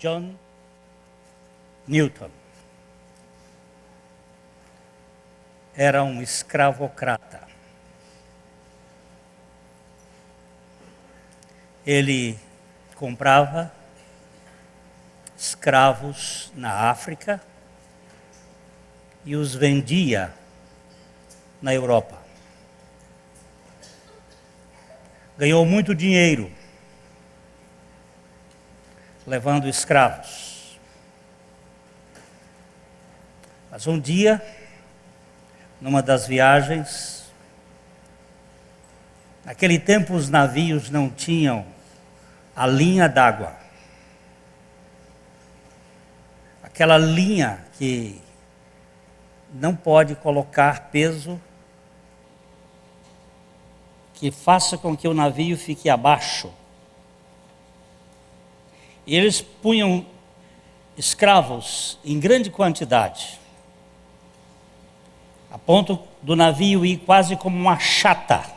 John Newton. Era um escravocrata. Ele comprava escravos na África e os vendia na Europa. Ganhou muito dinheiro levando escravos. Mas um dia, numa das viagens, naquele tempo os navios não tinham a linha d'água. Aquela linha que não pode colocar peso que faça com que o navio fique abaixo. E eles punham escravos em grande quantidade, a ponto do navio ir quase como uma chata.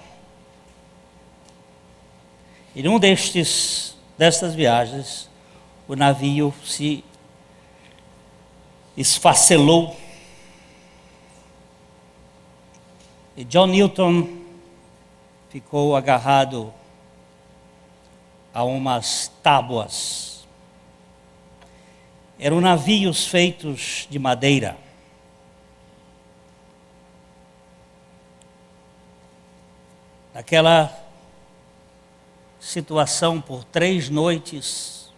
E num destas viagens, o navio se esfacelou. E John Newton ficou agarrado a umas tábuas. Eram navios feitos de madeira. Naquela situação por 3 noites,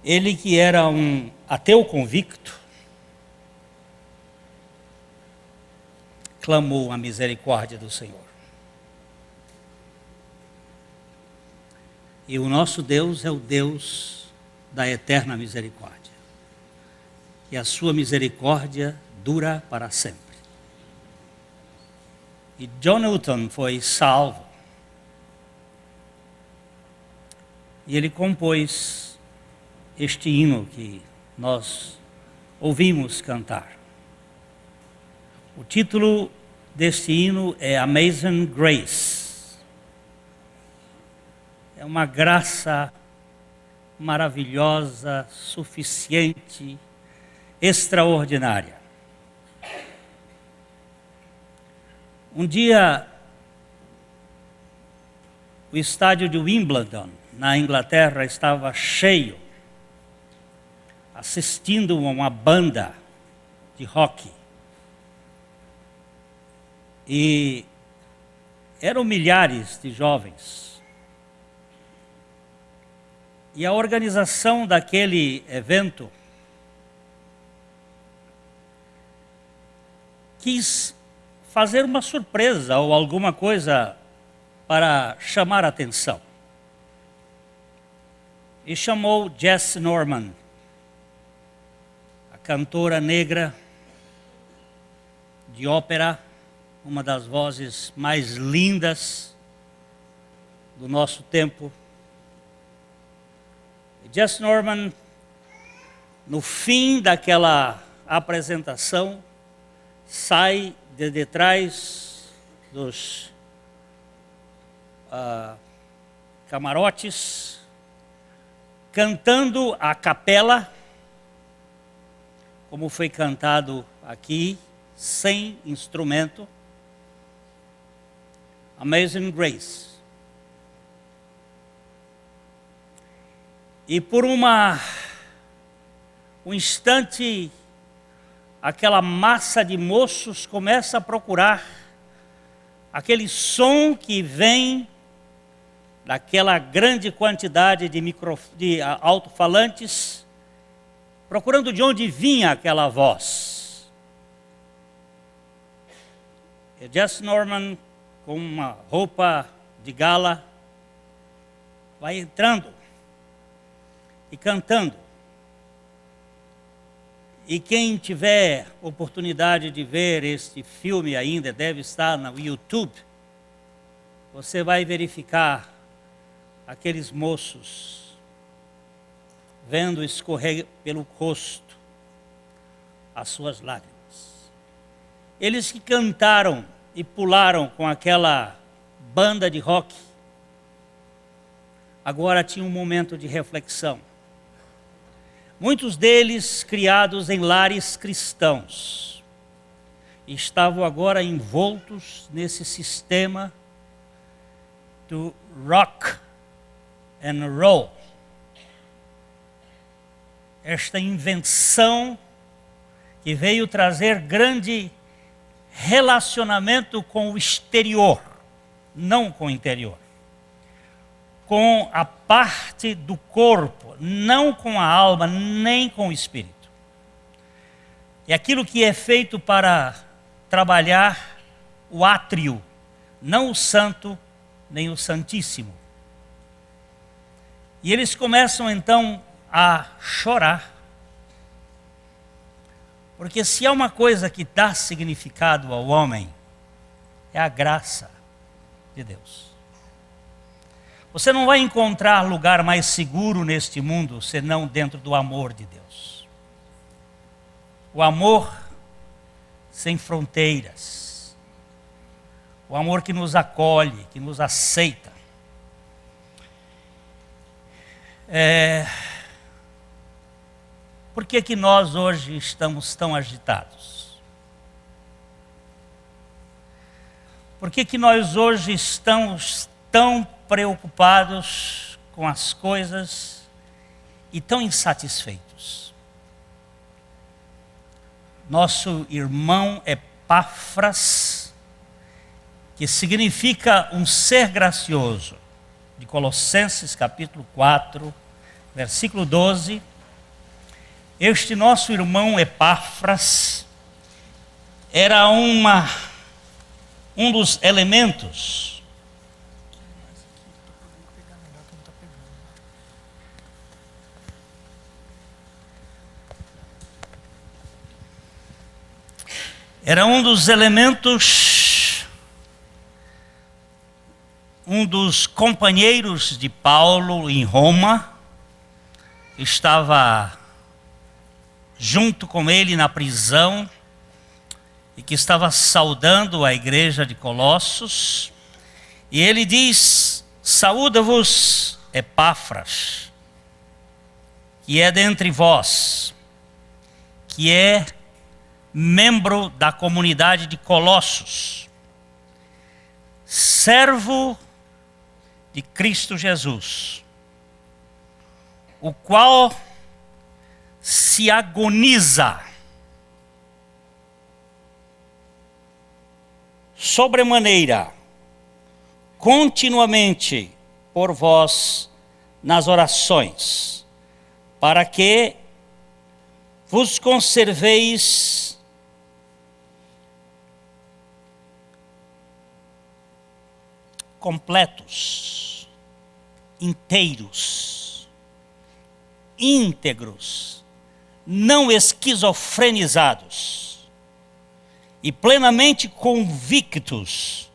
ele que era um ateu convicto, clamou a misericórdia do Senhor. E o nosso Deus é o Deus da eterna misericórdia. E a sua misericórdia dura para sempre. E John Newton foi salvo. E ele compôs este hino que nós ouvimos cantar. O título deste hino é Amazing Grace. É uma graça maravilhosa, suficiente, extraordinária. Um dia, o estádio de Wimbledon, na Inglaterra, estava cheio, assistindo a uma banda de rock. E eram milhares de jovens. E a organização daquele evento quis fazer uma surpresa ou alguma coisa para chamar a atenção. E chamou Jess Norman, a cantora negra de ópera, uma das vozes mais lindas do nosso tempo. E Jess Norman, no fim daquela apresentação, sai de detrás dos camarotes, cantando a capela, como foi cantado aqui, sem instrumento, Amazing Grace. E por um instante, aquela massa de moços começa a procurar aquele som que vem daquela grande quantidade de alto-falantes, procurando de onde vinha aquela voz. E Jess Norman, com uma roupa de gala, vai entrando e cantando. E quem tiver oportunidade de ver este filme ainda, deve estar no YouTube, você vai verificar aqueles moços vendo escorrer pelo rosto as suas lágrimas. Eles que cantaram e pularam com aquela banda de rock, agora tinham um momento de reflexão. Muitos deles criados em lares cristãos, estavam agora envoltos nesse sistema do rock and roll. Esta invenção que veio trazer grande relacionamento com o exterior, não com o interior. Com a parte do corpo, não com a alma, nem com o espírito. É aquilo que é feito para trabalhar o átrio, não o santo, nem o santíssimo. E eles começam então a chorar. Porque se há uma coisa que dá significado ao homem, é a graça de Deus. Você não vai encontrar lugar mais seguro neste mundo senão dentro do amor de Deus. O amor sem fronteiras. O amor que nos acolhe, que nos aceita. Por que nós hoje estamos tão agitados? Por que nós hoje estamos tão preocupados com as coisas e tão insatisfeitos? Nosso irmão Epáfras, que significa um ser gracioso, de Colossenses capítulo 4, versículo 12, este nosso irmão Epáfras era um dos elementos um dos companheiros de Paulo em Roma, estava junto com ele na prisão e que estava saudando a igreja de Colossos. E ele diz: saúda-vos Epáfras, que é dentre vós, que é membro da comunidade de Colossos, servo de Cristo Jesus, o qual se agoniza sobremaneira, continuamente por vós nas orações, para que vos conserveis completos, inteiros, íntegros, não esquizofrenizados e plenamente convictos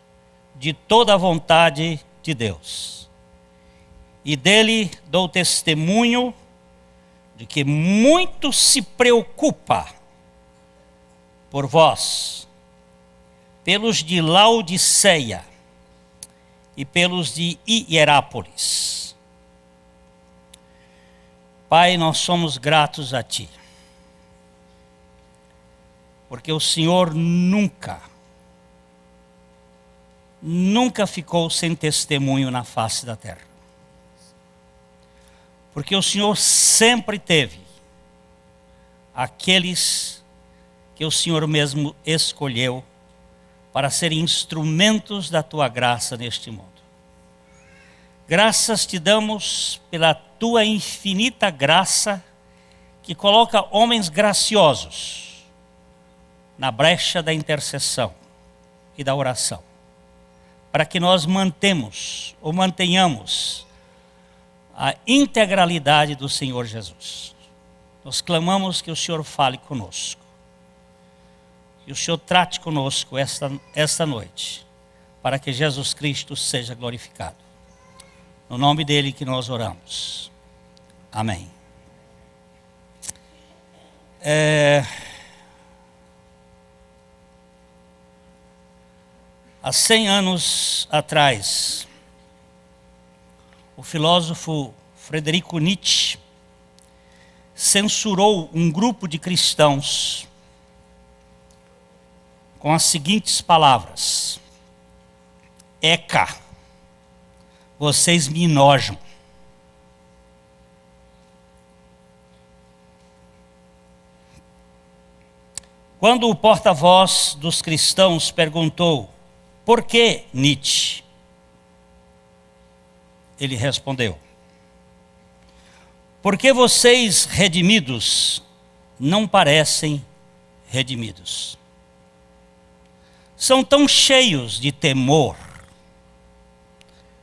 de toda a vontade de Deus. E dele dou testemunho de que muito se preocupa por vós, pelos de Laodiceia e pelos de Hierápolis. Pai, nós somos gratos a Ti, porque o Senhor nunca ficou sem testemunho na face da terra. Porque o Senhor sempre teve aqueles que o Senhor mesmo escolheu para serem instrumentos da Tua graça neste mundo. Graças te damos pela Tua infinita graça que coloca homens graciosos na brecha da intercessão e da oração, para que nós mantenhamos a integralidade do Senhor Jesus. Nós clamamos que o Senhor fale conosco, que o Senhor trate conosco esta noite, para que Jesus Cristo seja glorificado. No nome dele que nós oramos. Amém. Há 100 anos atrás, o filósofo Friedrich Nietzsche censurou um grupo de cristãos com as seguintes palavras: Eca, vocês me enojam. Quando o porta-voz dos cristãos perguntou: por que Nietzsche? Ele respondeu: porque vocês redimidos não parecem redimidos. São tão cheios de temor,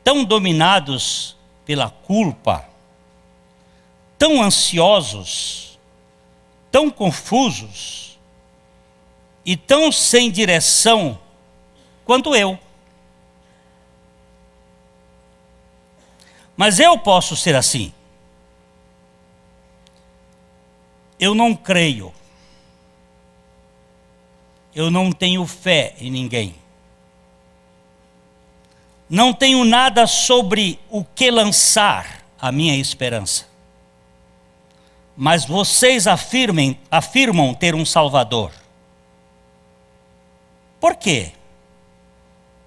tão dominados pela culpa, tão ansiosos, tão confusos e tão sem direção quanto eu. Mas eu posso ser assim. Eu não creio. Eu não tenho fé em ninguém. Não tenho nada sobre o que lançar a minha esperança. Mas vocês afirmam ter um Salvador. Por quê?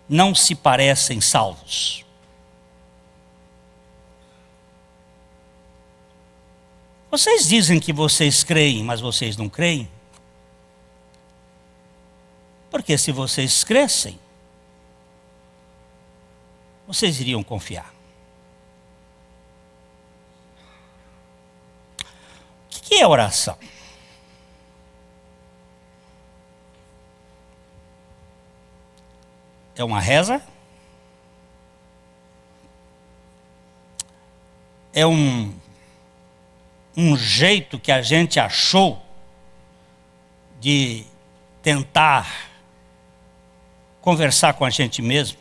Não se parecem salvos. Vocês dizem que vocês creem, mas vocês não creem? Porque se vocês crescem, vocês iriam confiar. O que é oração? É uma reza? É um jeito que a gente achou de tentar conversar com a gente mesmo?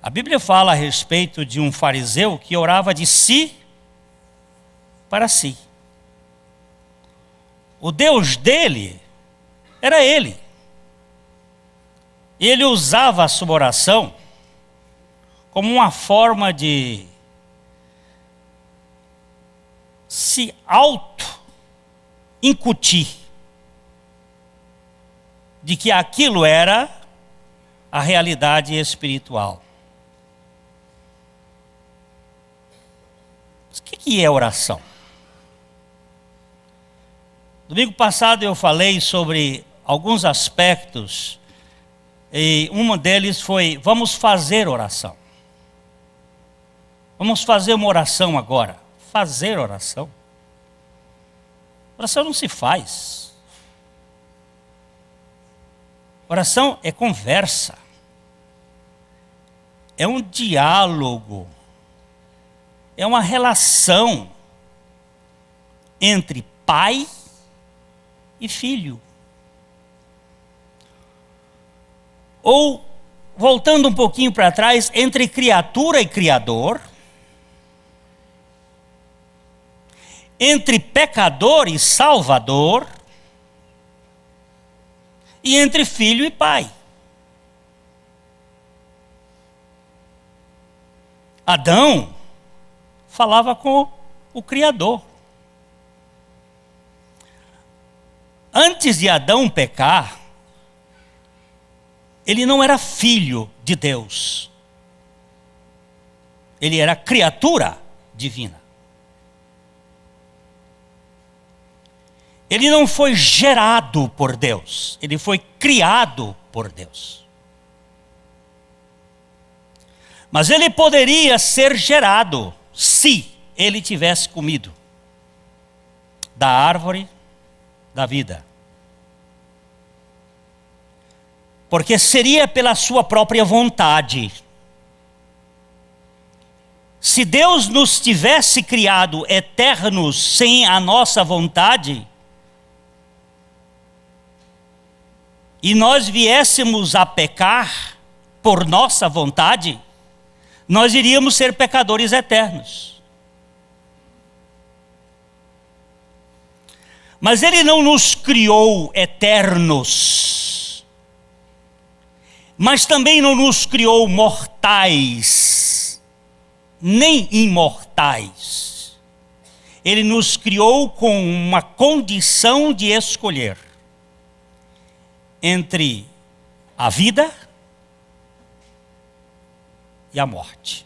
A Bíblia fala a respeito de um fariseu que orava de si para si. O Deus dele era ele. Ele usava a sua oração como uma forma de se auto-incutir de que aquilo era a realidade espiritual. Mas o que é oração? Domingo passado eu falei sobre alguns aspectos e um deles foi: vamos fazer oração. Vamos fazer uma oração agora. Fazer oração? Oração não se faz. Oração é conversa. É um diálogo. É uma relação entre pai e filho. Ou, voltando um pouquinho para trás, entre criatura e criador, entre pecador e salvador, e entre filho e pai. Adão falava com o Criador. Antes de Adão pecar, ele não era filho de Deus. Ele era criatura divina. Ele não foi gerado por Deus, ele foi criado por Deus. Mas ele poderia ser gerado se ele tivesse comido da árvore da vida. Porque seria pela sua própria vontade. Se Deus nos tivesse criado eternos sem a nossa vontade, e nós viéssemos a pecar por nossa vontade, nós iríamos ser pecadores eternos. Mas Ele não nos criou eternos. Mas também não nos criou mortais, nem imortais. Ele nos criou com uma condição de escolher entre a vida e a morte.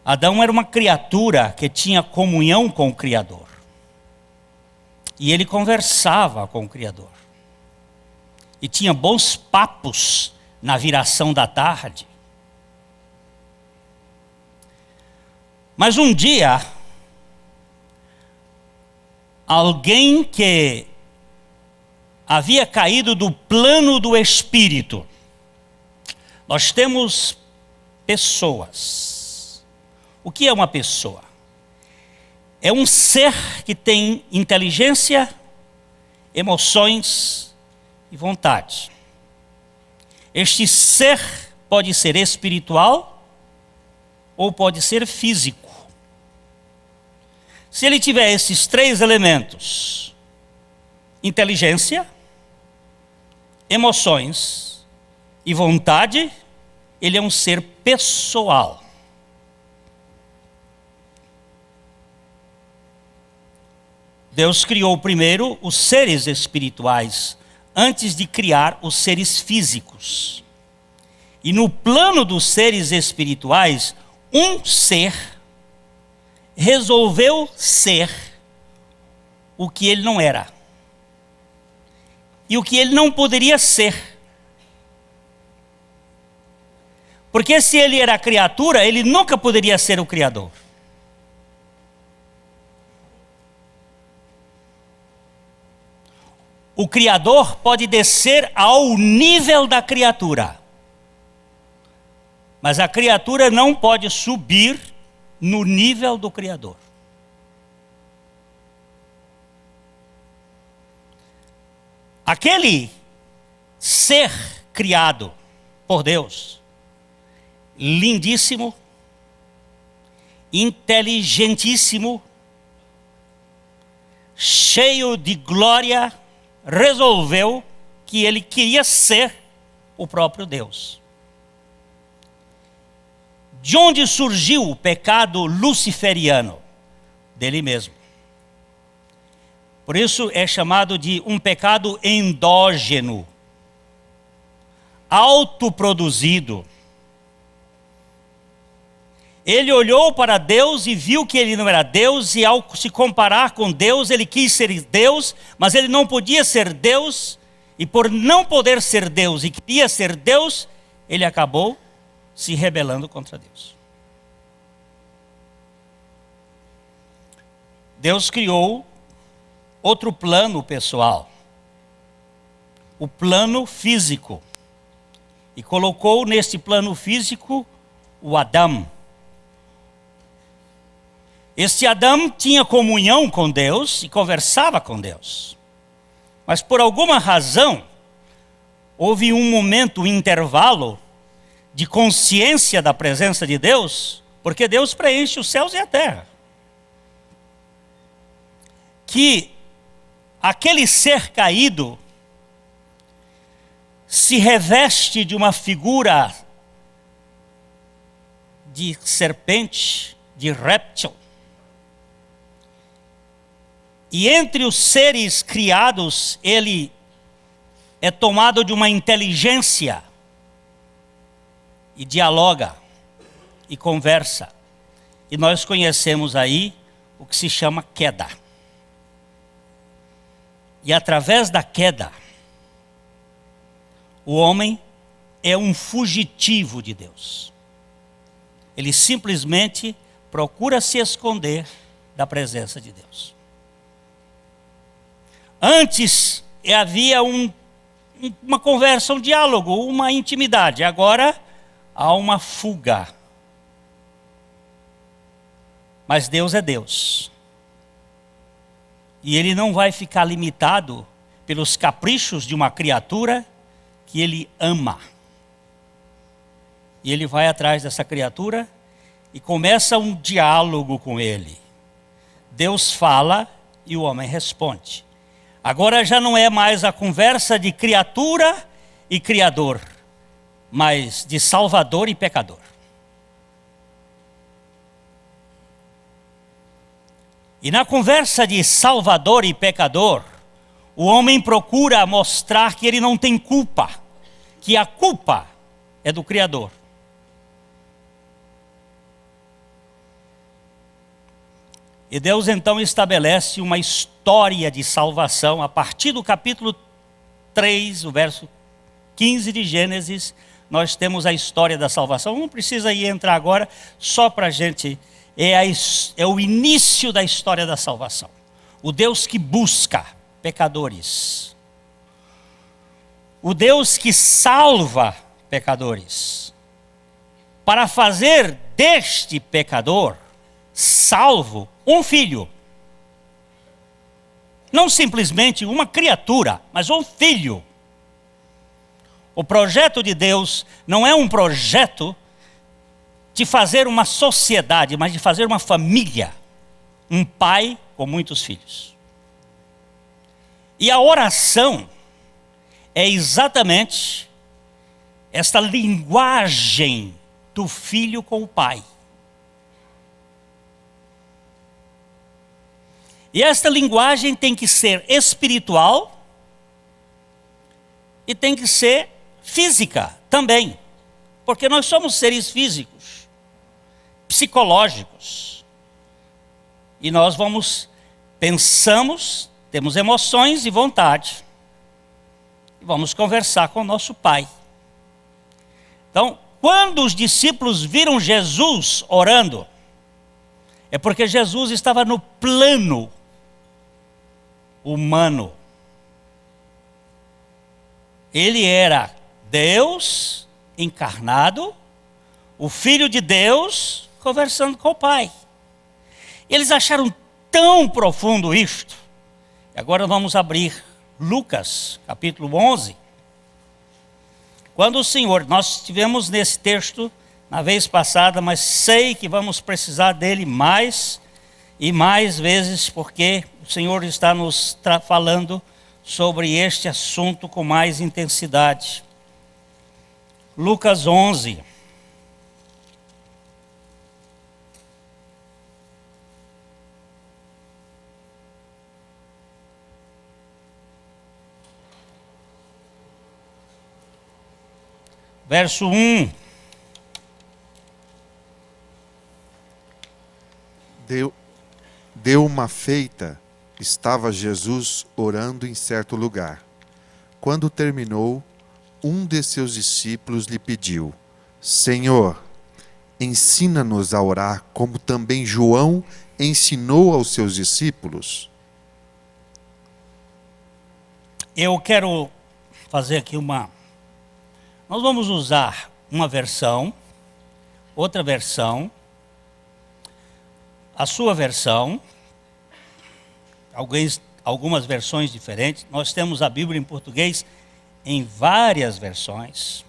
Adão era uma criatura que tinha comunhão com o Criador. E ele conversava com o Criador. E tinha bons papos na viração da tarde. Mas um dia, alguém que havia caído do plano do espírito. Nós temos pessoas. O que é uma pessoa? É um ser que tem inteligência, emoções e vontade. Este ser pode ser espiritual ou pode ser físico. Se ele tiver esses três elementos, inteligência, emoções e vontade, ele é um ser pessoal. Deus criou primeiro os seres espirituais, antes de criar os seres físicos. E no plano dos seres espirituais, um ser resolveu ser o que ele não era. E o que ele não poderia ser. Porque se ele era criatura, ele nunca poderia ser o Criador. O Criador pode descer ao nível da criatura. Mas a criatura não pode subir no nível do Criador. Aquele ser criado por Deus, lindíssimo, inteligentíssimo, cheio de glória, resolveu que ele queria ser o próprio Deus. De onde surgiu o pecado luciferiano? Dele mesmo. Por isso é chamado de um pecado endógeno, autoproduzido. Ele olhou para Deus e viu que ele não era Deus, e ao se comparar com Deus, ele quis ser Deus, mas ele não podia ser Deus, e por não poder ser Deus e queria ser Deus, ele acabou se rebelando contra Deus. Deus criou outro plano pessoal, o plano físico, e colocou nesse plano físico o Adão. Este Adão tinha comunhão com Deus e conversava com Deus. Mas por alguma razão, houve um momento, um intervalo de consciência da presença de Deus, porque Deus preenche os céus e a terra. Que aquele ser caído se reveste de uma figura de serpente, de réptil. E entre os seres criados, ele é tomado de uma inteligência e dialoga e conversa. E nós conhecemos aí o que se chama queda. E através da queda, o homem é um fugitivo de Deus. Ele simplesmente procura se esconder da presença de Deus. Antes havia uma conversa, um diálogo, uma intimidade. Agora há uma fuga. Mas Deus é Deus. E Ele não vai ficar limitado pelos caprichos de uma criatura que Ele ama. E Ele vai atrás dessa criatura e começa um diálogo com ele. Deus fala e o homem responde. Agora já não é mais a conversa de criatura e Criador, mas de Salvador e pecador. E na conversa de Salvador e pecador, o homem procura mostrar que ele não tem culpa, que a culpa é do Criador. E Deus então estabelece uma história de salvação a partir do capítulo 3, o verso 15 de Gênesis. Nós temos a história da salvação. Não precisa ir entrar agora, só para a gente. É o início da história da salvação. O Deus que busca pecadores. O Deus que salva pecadores. Para fazer deste pecador salvo um filho. Não simplesmente uma criatura, mas um filho. O projeto de Deus não é um projeto de fazer uma sociedade, mas de fazer uma família. Um pai com muitos filhos. E a oração é exatamente esta linguagem do filho com o pai. E esta linguagem tem que ser espiritual e tem que ser física também. Porque nós somos seres físicos, psicológicos. E nós pensamos, temos emoções e vontade. E vamos conversar com o nosso Pai. Então, quando os discípulos viram Jesus orando, é porque Jesus estava no plano humano. Ele era Deus encarnado, o Filho de Deus conversando com o Pai. Eles acharam tão profundo isto. Agora vamos abrir Lucas, capítulo 11. Quando o Senhor, nós tivemos nesse texto na vez passada, mas sei que vamos precisar dele mais e mais vezes, porque o Senhor está nos falando sobre este assunto com mais intensidade. Lucas 11. Verso 1. Deu uma feita, estava Jesus orando em certo lugar. Quando terminou, um de seus discípulos lhe pediu: Senhor, ensina-nos a orar, como também João ensinou aos seus discípulos. Eu quero fazer aqui nós vamos usar uma versão, outra versão, a sua versão, algumas versões diferentes. Nós temos a Bíblia em português em várias versões.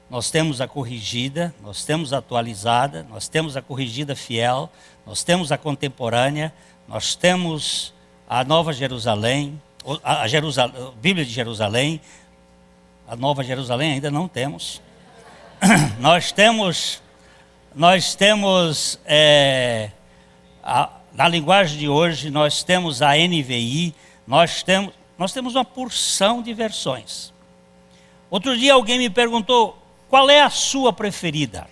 Nós temos a corrigida, nós temos a atualizada, nós temos a corrigida fiel, nós temos a contemporânea, nós temos a Nova Jerusalém, a Bíblia de Jerusalém. A Nova Jerusalém ainda não temos. Nós temos na linguagem de hoje, nós temos a NVI, nós temos uma porção de versões. Outro dia alguém me perguntou, qual é a sua preferida?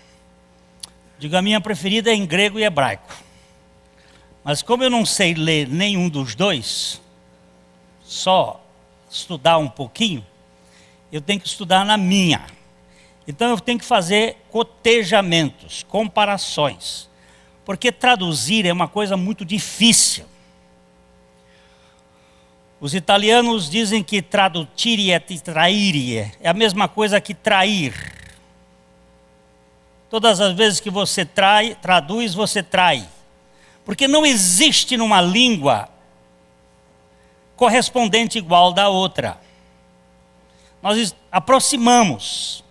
Digo, a minha preferida é em grego e hebraico. Mas como eu não sei ler nenhum dos dois, só estudar um pouquinho, eu tenho que estudar na minha. Então eu tenho que fazer cotejamentos, comparações. Porque traduzir é uma coisa muito difícil. Os italianos dizem que tradutire e traire é a mesma coisa que trair. Todas as vezes que você traduz, você trai. Porque não existe numa língua correspondente igual da outra. Nós aproximamos.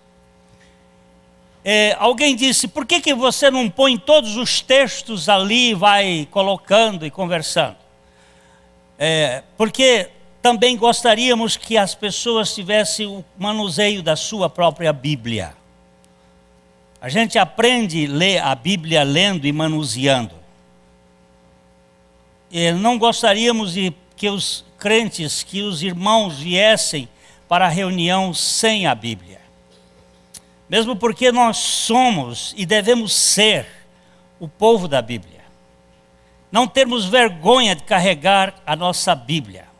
Alguém disse, por que você não põe todos os textos ali e vai colocando e conversando? Porque também gostaríamos que as pessoas tivessem o manuseio da sua própria Bíblia. A gente aprende a ler a Bíblia lendo e manuseando. E não gostaríamos de que os crentes, que os irmãos viessem para a reunião sem a Bíblia. Mesmo porque nós somos e devemos ser o povo da Bíblia. Não termos vergonha de carregar a nossa Bíblia.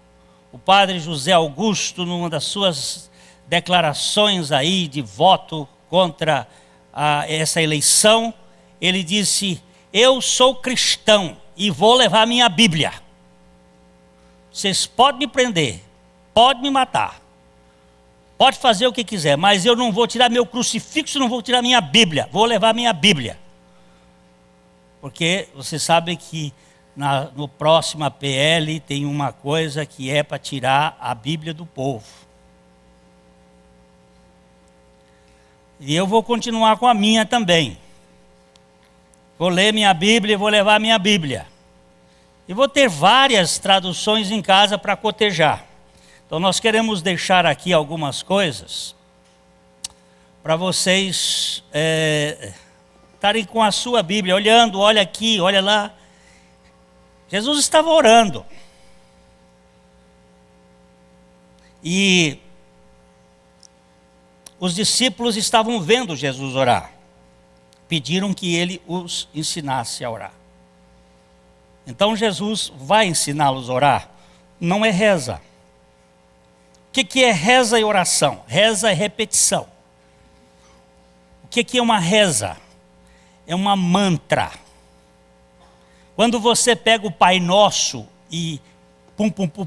O padre José Augusto, numa das suas declarações aí de voto contra essa eleição, ele disse: eu sou cristão e vou levar minha Bíblia. Vocês podem me prender, podem me matar, pode fazer o que quiser, mas eu não vou tirar meu crucifixo, não vou tirar minha Bíblia, vou levar minha Bíblia. Porque você sabe que no próximo PL tem uma coisa que é para tirar a Bíblia do povo. E eu vou continuar com a minha também. Vou ler minha Bíblia e vou levar minha Bíblia. E vou ter várias traduções em casa para cotejar. Então nós queremos deixar aqui algumas coisas para vocês estarem com a sua Bíblia, olhando, olha aqui, olha lá. Jesus estava orando. E os discípulos estavam vendo Jesus orar. Pediram que ele os ensinasse a orar. Então Jesus vai ensiná-los a orar. Não é reza. O que é reza e oração? Reza é repetição. O que é uma reza? É uma mantra. Quando você pega o Pai Nosso e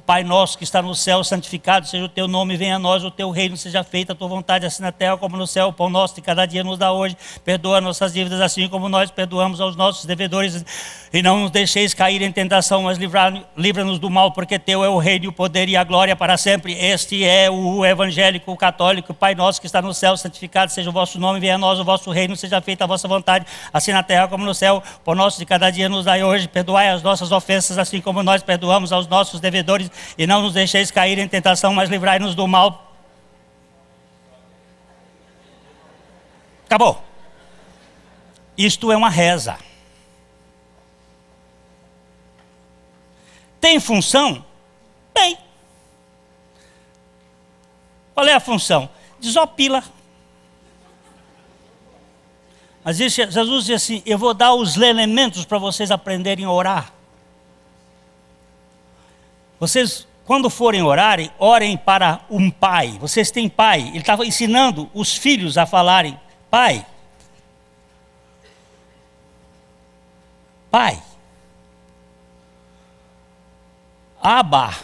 Pai Nosso que está no céu, santificado seja o teu nome, venha a nós o teu reino, seja feita a tua vontade, assim na terra como no céu. O pão nosso de cada dia nos dá hoje, perdoa nossas dívidas assim como nós perdoamos aos nossos devedores, e não nos deixeis cair em tentação, mas livra-nos do mal, porque teu é o reino, o poder e a glória para sempre. Este é o evangélico, o católico. Pai nosso que está no céu, santificado seja o vosso nome, venha a nós o vosso reino, seja feita a vossa vontade, assim na terra como no céu. O pão nosso de cada dia nos dai hoje, perdoai as nossas ofensas assim como nós perdoamos aos nossos devedores, e não nos deixeis cair em tentação, mas livrai-nos do mal. Acabou. Isto é uma reza. Tem função? Tem. Qual é a função? Desopila. Mas Jesus diz assim: eu vou dar os elementos para vocês aprenderem a orar. Vocês, quando forem orarem, orem para um pai. Vocês têm pai. Ele estava ensinando os filhos a falarem: pai. Pai. Abba.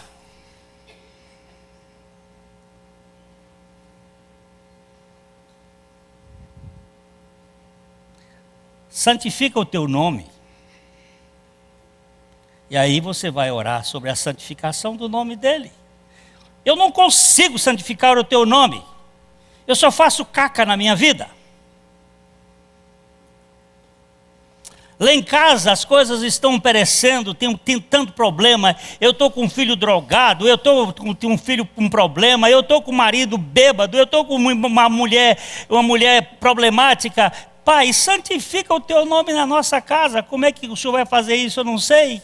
Santifica o teu nome. E aí você vai orar sobre a santificação do nome dele. Eu não consigo santificar o teu nome. Eu só faço caca na minha vida. Lá em casa as coisas estão perecendo, tem tanto problema. Eu estou com um filho drogado, eu estou com um filho com problema, eu estou com um marido bêbado, eu estou com uma mulher problemática. Pai, santifica o teu nome na nossa casa. Como é que o senhor vai fazer isso? Eu não sei.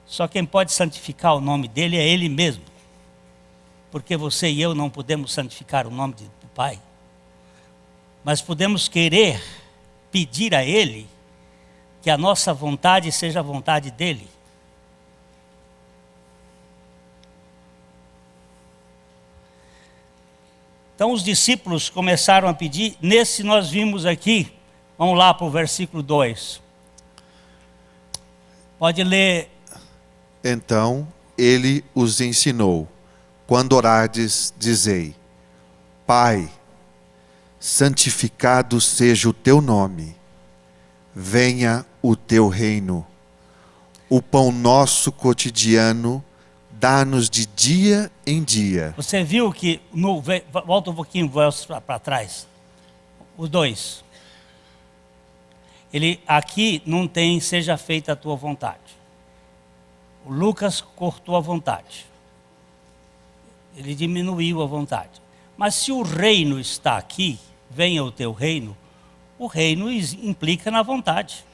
Só quem pode santificar o nome dele é ele mesmo. Porque você e eu não podemos santificar o nome do Pai. Mas podemos querer pedir a ele que a nossa vontade seja a vontade dele. Então os discípulos começaram a pedir. Nesse nós vimos aqui, vamos lá para o versículo 2. Pode ler. Então ele os ensinou: quando orardes, dizei: Pai, santificado seja o teu nome, venha o teu reino. O pão nosso cotidiano dá-nos de dia em dia. Você viu que, volta um pouquinho para trás, os dois. Ele aqui não tem seja feita a tua vontade. O Lucas cortou a vontade. Ele diminuiu a vontade. Mas se o reino está aqui, venha o teu reino, o reino implica na vontade.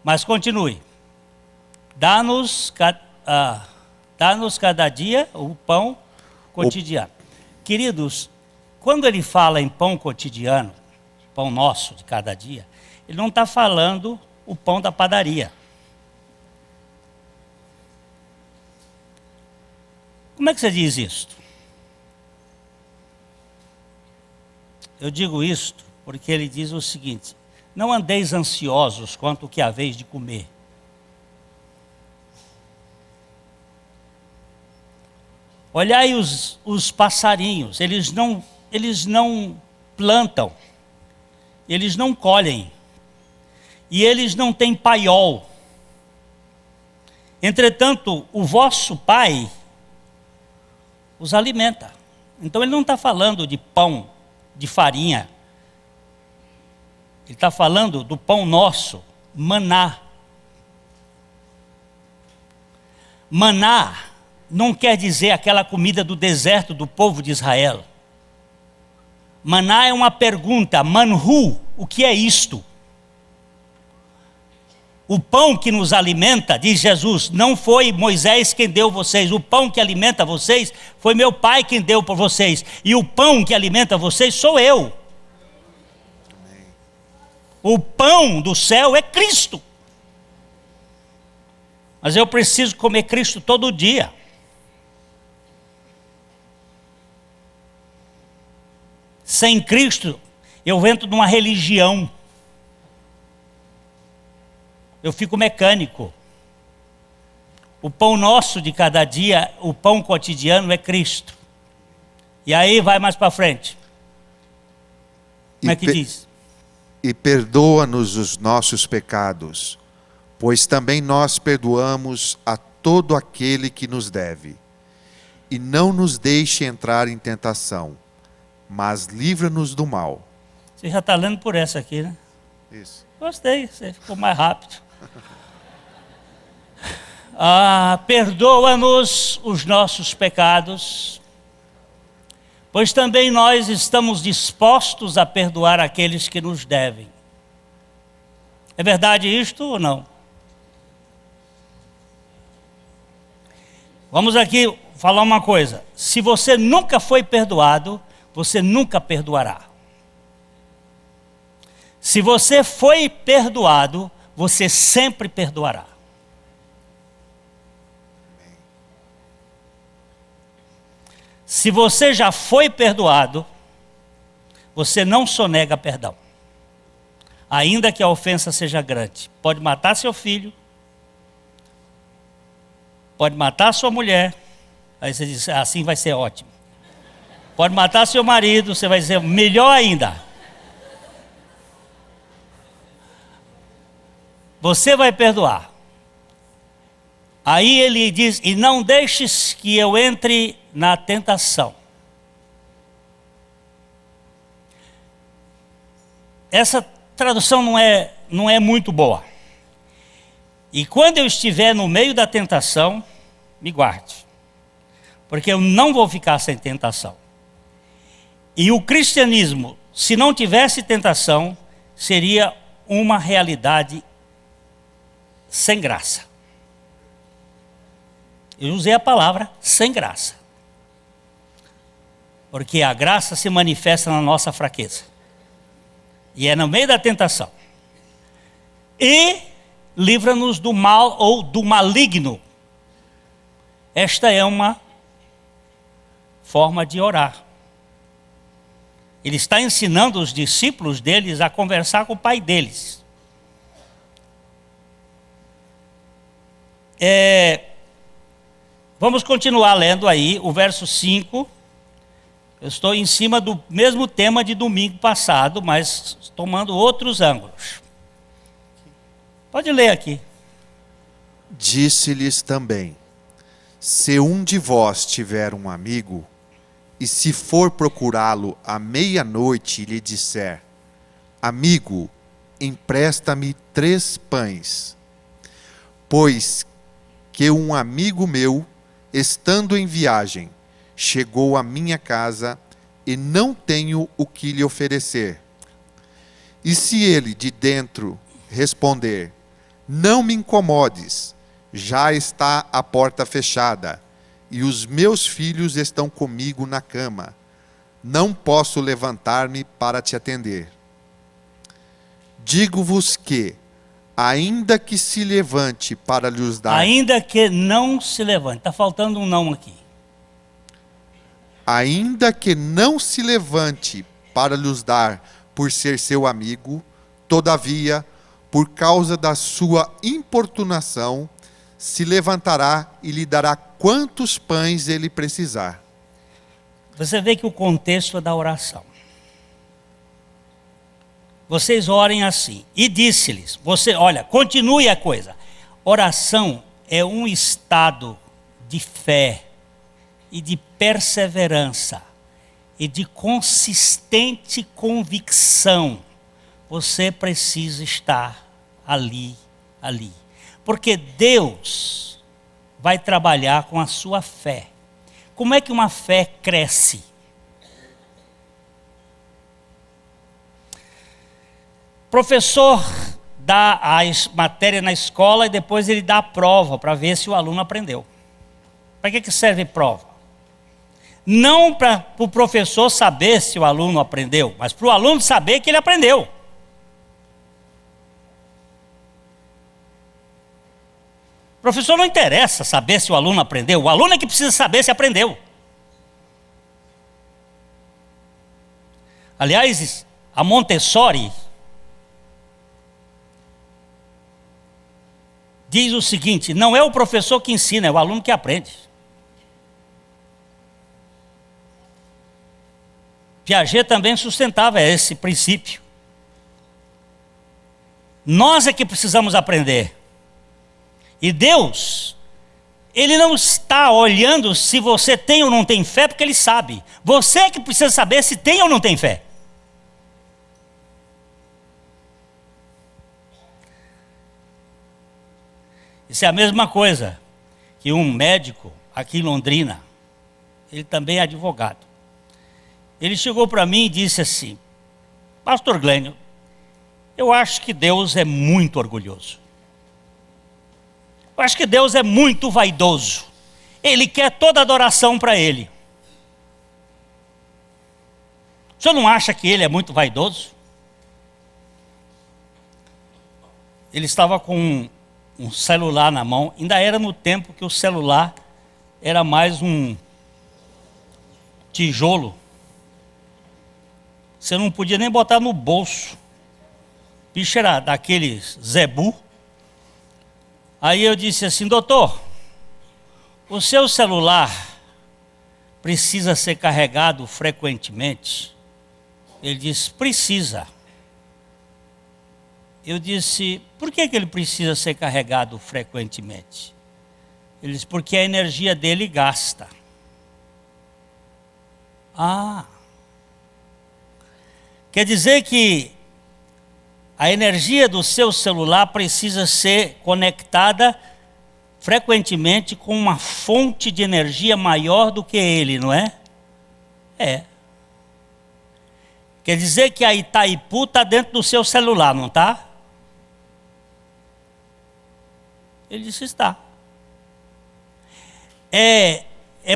Mas continue. Dá-nos cada dia o pão cotidiano. Queridos, quando ele fala em pão cotidiano, pão nosso de cada dia, ele não está falando o pão da padaria. Como é que você diz isto? Eu digo isto porque ele diz o seguinte: não andeis ansiosos quanto o que haveis de comer. Olhai os passarinhos, eles não plantam, eles não colhem, e eles não têm paiol. Entretanto, o vosso Pai os alimenta. Então ele não está falando de pão, de farinha. Ele está falando do pão nosso, maná. Maná não quer dizer aquela comida do deserto do povo de Israel. Maná é uma pergunta, manhu, o que é isto? O pão que nos alimenta, diz Jesus, não foi Moisés quem deu vocês. O pão que alimenta vocês foi meu Pai quem deu por vocês. E o pão que alimenta vocês sou eu. O pão do céu é Cristo. Mas eu preciso comer Cristo todo dia. Sem Cristo, eu entro numa religião. Eu fico mecânico. O pão nosso de cada dia, o pão cotidiano é Cristo. E aí vai mais para frente. Como é que diz? E perdoa-nos os nossos pecados, pois também nós perdoamos a todo aquele que nos deve. E não nos deixe entrar em tentação, mas livra-nos do mal. Você já está lendo por essa aqui, né? Isso. Gostei, você ficou mais rápido. Perdoa-nos os nossos pecados, pois também nós estamos dispostos a perdoar aqueles que nos devem. É verdade isto ou não? Vamos aqui falar uma coisa. Se você nunca foi perdoado, você nunca perdoará. Se você foi perdoado, você sempre perdoará. Se você já foi perdoado, você não sonega perdão. Ainda que a ofensa seja grande. Pode matar seu filho, pode matar sua mulher, aí você diz, assim vai ser ótimo. Pode matar seu marido, você vai dizer, melhor ainda. Você vai perdoar. Aí ele diz, e não deixes que eu entre na tentação. Essa tradução não é muito boa. E quando eu estiver no meio da tentação, me guarde. Porque eu não vou ficar sem tentação. E o cristianismo, se não tivesse tentação, seria uma realidade sem graça. Eu usei a palavra sem graça. Porque a graça se manifesta na nossa fraqueza. E é no meio da tentação. E livra-nos do mal ou do maligno. Esta é uma forma de orar. Ele está ensinando os discípulos deles a conversar com o pai deles. Vamos continuar lendo aí o verso 5. Eu estou em cima do mesmo tema de domingo passado, mas tomando outros ângulos. Pode ler aqui. Disse-lhes também, se um de vós tiver um amigo, e se for procurá-lo à meia-noite e lhe disser, amigo, empresta-me 3 pães, pois que um amigo meu, estando em viagem, chegou à minha casa e não tenho o que lhe oferecer. E se ele de dentro responder: não me incomodes, já está a porta fechada, e os meus filhos estão comigo na cama, não posso levantar-me para te atender. Digo-vos que, ainda que se levante para lhes dar... Ainda que não se levante. Está faltando um não aqui. Ainda que não se levante para lhes dar por ser seu amigo, todavia, por causa da sua importunação, se levantará e lhe dará quantos pães ele precisar. Você vê que o contexto é da oração. Vocês orem assim. E disse-lhes, olha, continue a coisa. Oração é um estado de fé e de perseverança e de consistente convicção. Você precisa estar ali. Porque Deus vai trabalhar com a sua fé. Como é que uma fé cresce? Professor dá a matéria na escola e depois ele dá a prova para ver se o aluno aprendeu. Para que serve prova? Não para o professor saber se o aluno aprendeu, mas para o aluno saber que ele aprendeu. O professor não interessa saber se o aluno aprendeu, o aluno é que precisa saber se aprendeu. Aliás, a Montessori diz o seguinte: não é o professor que ensina, é o aluno que aprende. Piaget também sustentava esse princípio. Nós é que precisamos aprender. E Deus, Ele não está olhando se você tem ou não tem fé, porque Ele sabe. Você é que precisa saber se tem ou não tem fé. Isso é a mesma coisa que um médico aqui em Londrina, ele também é advogado. Ele chegou para mim e disse assim: Pastor Glênio, eu acho que Deus é muito orgulhoso. Eu acho que Deus é muito vaidoso. Ele quer toda adoração para Ele. O senhor não acha que Ele é muito vaidoso? Ele estava com um celular na mão. Ainda era no tempo que o celular era mais um tijolo. Você não podia nem botar no bolso. O bicho era daqueles zebu. Aí eu disse assim: doutor, o seu celular precisa ser carregado frequentemente? Ele disse: precisa. Eu disse: por que ele precisa ser carregado frequentemente? Ele disse: porque a energia dele gasta. Quer dizer que a energia do seu celular precisa ser conectada frequentemente com uma fonte de energia maior do que ele, não é? É. Quer dizer que a Itaipu está dentro do seu celular, não está? Ele disse: está. É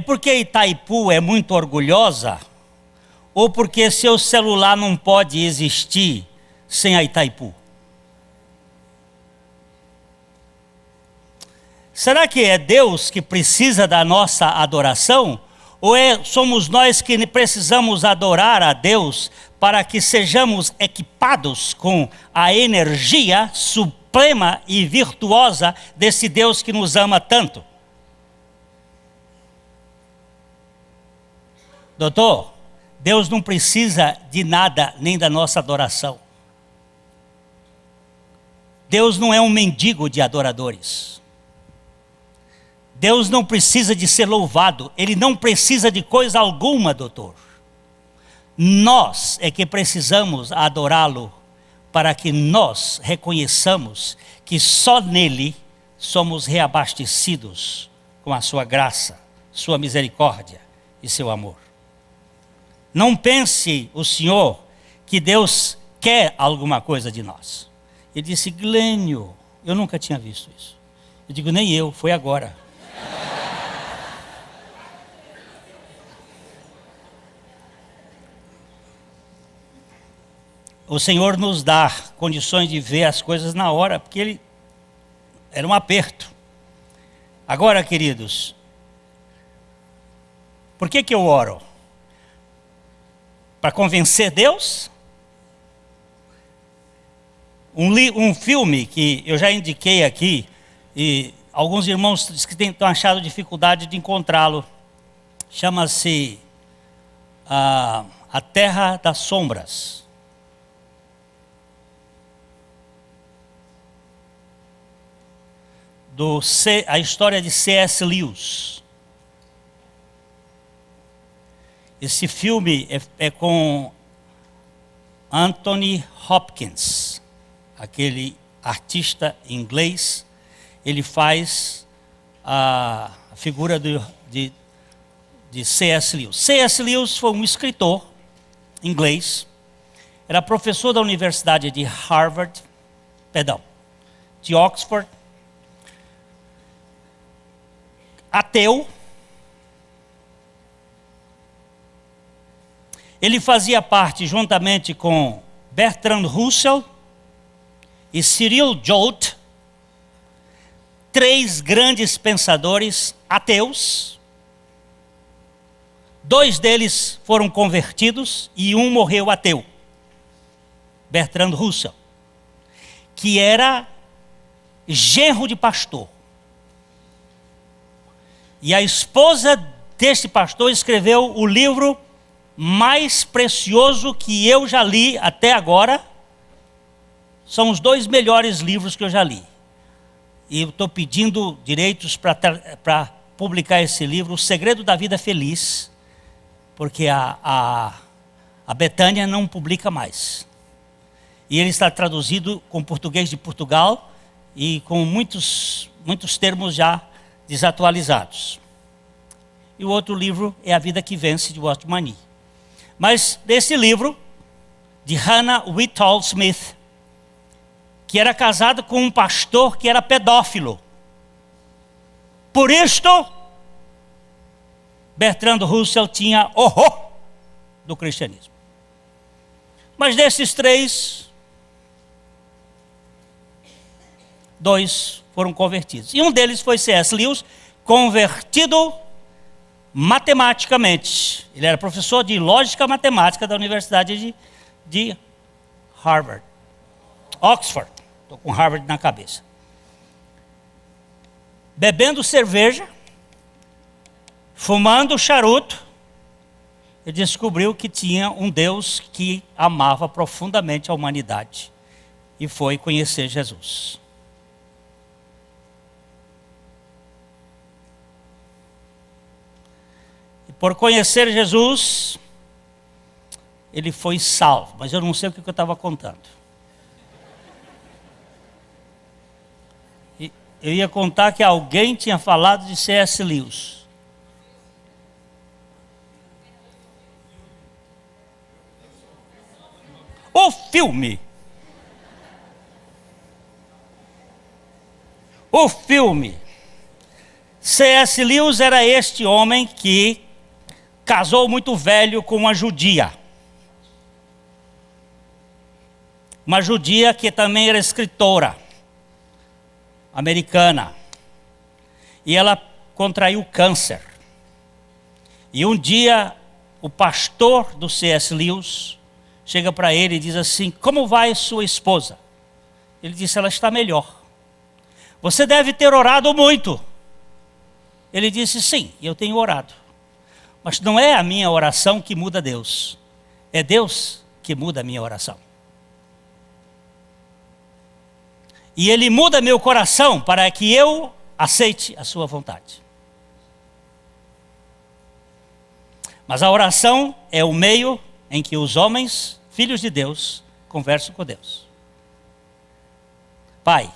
porque Itaipu é muito orgulhosa? Ou porque seu celular não pode existir sem a Itaipu? Será que é Deus que precisa da nossa adoração? Ou somos nós que precisamos adorar a Deus para que sejamos equipados com a energia suprema e virtuosa desse Deus que nos ama tanto? Doutor, Deus não precisa de nada nem da nossa adoração. Deus não é um mendigo de adoradores. Deus não precisa de ser louvado. Ele não precisa de coisa alguma, doutor. Nós é que precisamos adorá-lo para que nós reconheçamos que só nele somos reabastecidos com a sua graça, sua misericórdia e seu amor. Não pense o Senhor que Deus quer alguma coisa de nós. Ele disse: Glênio, eu nunca tinha visto isso. Eu digo: nem eu, foi agora. O Senhor nos dá condições de ver as coisas na hora, porque Ele era um aperto. Agora, queridos, por que eu oro? Para convencer Deus? Um filme que eu já indiquei aqui, e alguns irmãos dizem que estão achado dificuldade de encontrá-lo, chama-se A Terra das Sombras. A história de C.S. Lewis. Esse filme é com Anthony Hopkins, aquele artista inglês. Ele faz a figura de C.S. Lewis. C.S. Lewis foi um escritor inglês, era professor da Universidade de de Oxford, ateu. Ele fazia parte, juntamente com Bertrand Russell e Cyril Jolt, 3 grandes pensadores ateus. 2 deles foram convertidos e um morreu ateu. Bertrand Russell, que era genro de pastor. E a esposa desse pastor escreveu o livro mais precioso que eu já li até agora. São os 2 melhores livros que eu já li. E eu estou pedindo direitos para publicar esse livro, O Segredo da Vida Feliz, porque a Betânia não publica mais. E ele está traduzido com português de Portugal e com muitos termos já desatualizados. E o outro livro é A Vida que Vence, de Watchman Nee. Mas desse livro, de Hannah Whitall Smith, que era casada com um pastor que era pedófilo. Por isto, Bertrand Russell tinha horror do cristianismo. Mas desses 3, 2 foram convertidos. E um deles foi C.S. Lewis, convertido matematicamente. Ele era professor de lógica matemática da Universidade de Harvard. Oxford. Estou com Harvard na cabeça. Bebendo cerveja, fumando charuto, ele descobriu que tinha um Deus que amava profundamente a humanidade e foi conhecer Jesus. E por conhecer Jesus, ele foi salvo, mas eu não sei o que eu estava contando. Eu ia contar que alguém tinha falado de C.S. Lewis. O filme. C.S. Lewis era este homem que casou muito velho com uma judia. Uma judia que também era escritora americana. E ela contraiu câncer. E um dia, o pastor do C.S. Lewis chega para ele e diz assim: como vai sua esposa? Ele disse: ela está melhor. Você deve ter orado muito. Ele disse: sim, eu tenho orado. Mas não é a minha oração que muda Deus. É Deus que muda a minha oração. E Ele muda meu coração para que eu aceite a sua vontade. Mas a oração é o meio em que os homens, filhos de Deus, conversam com Deus. Pai,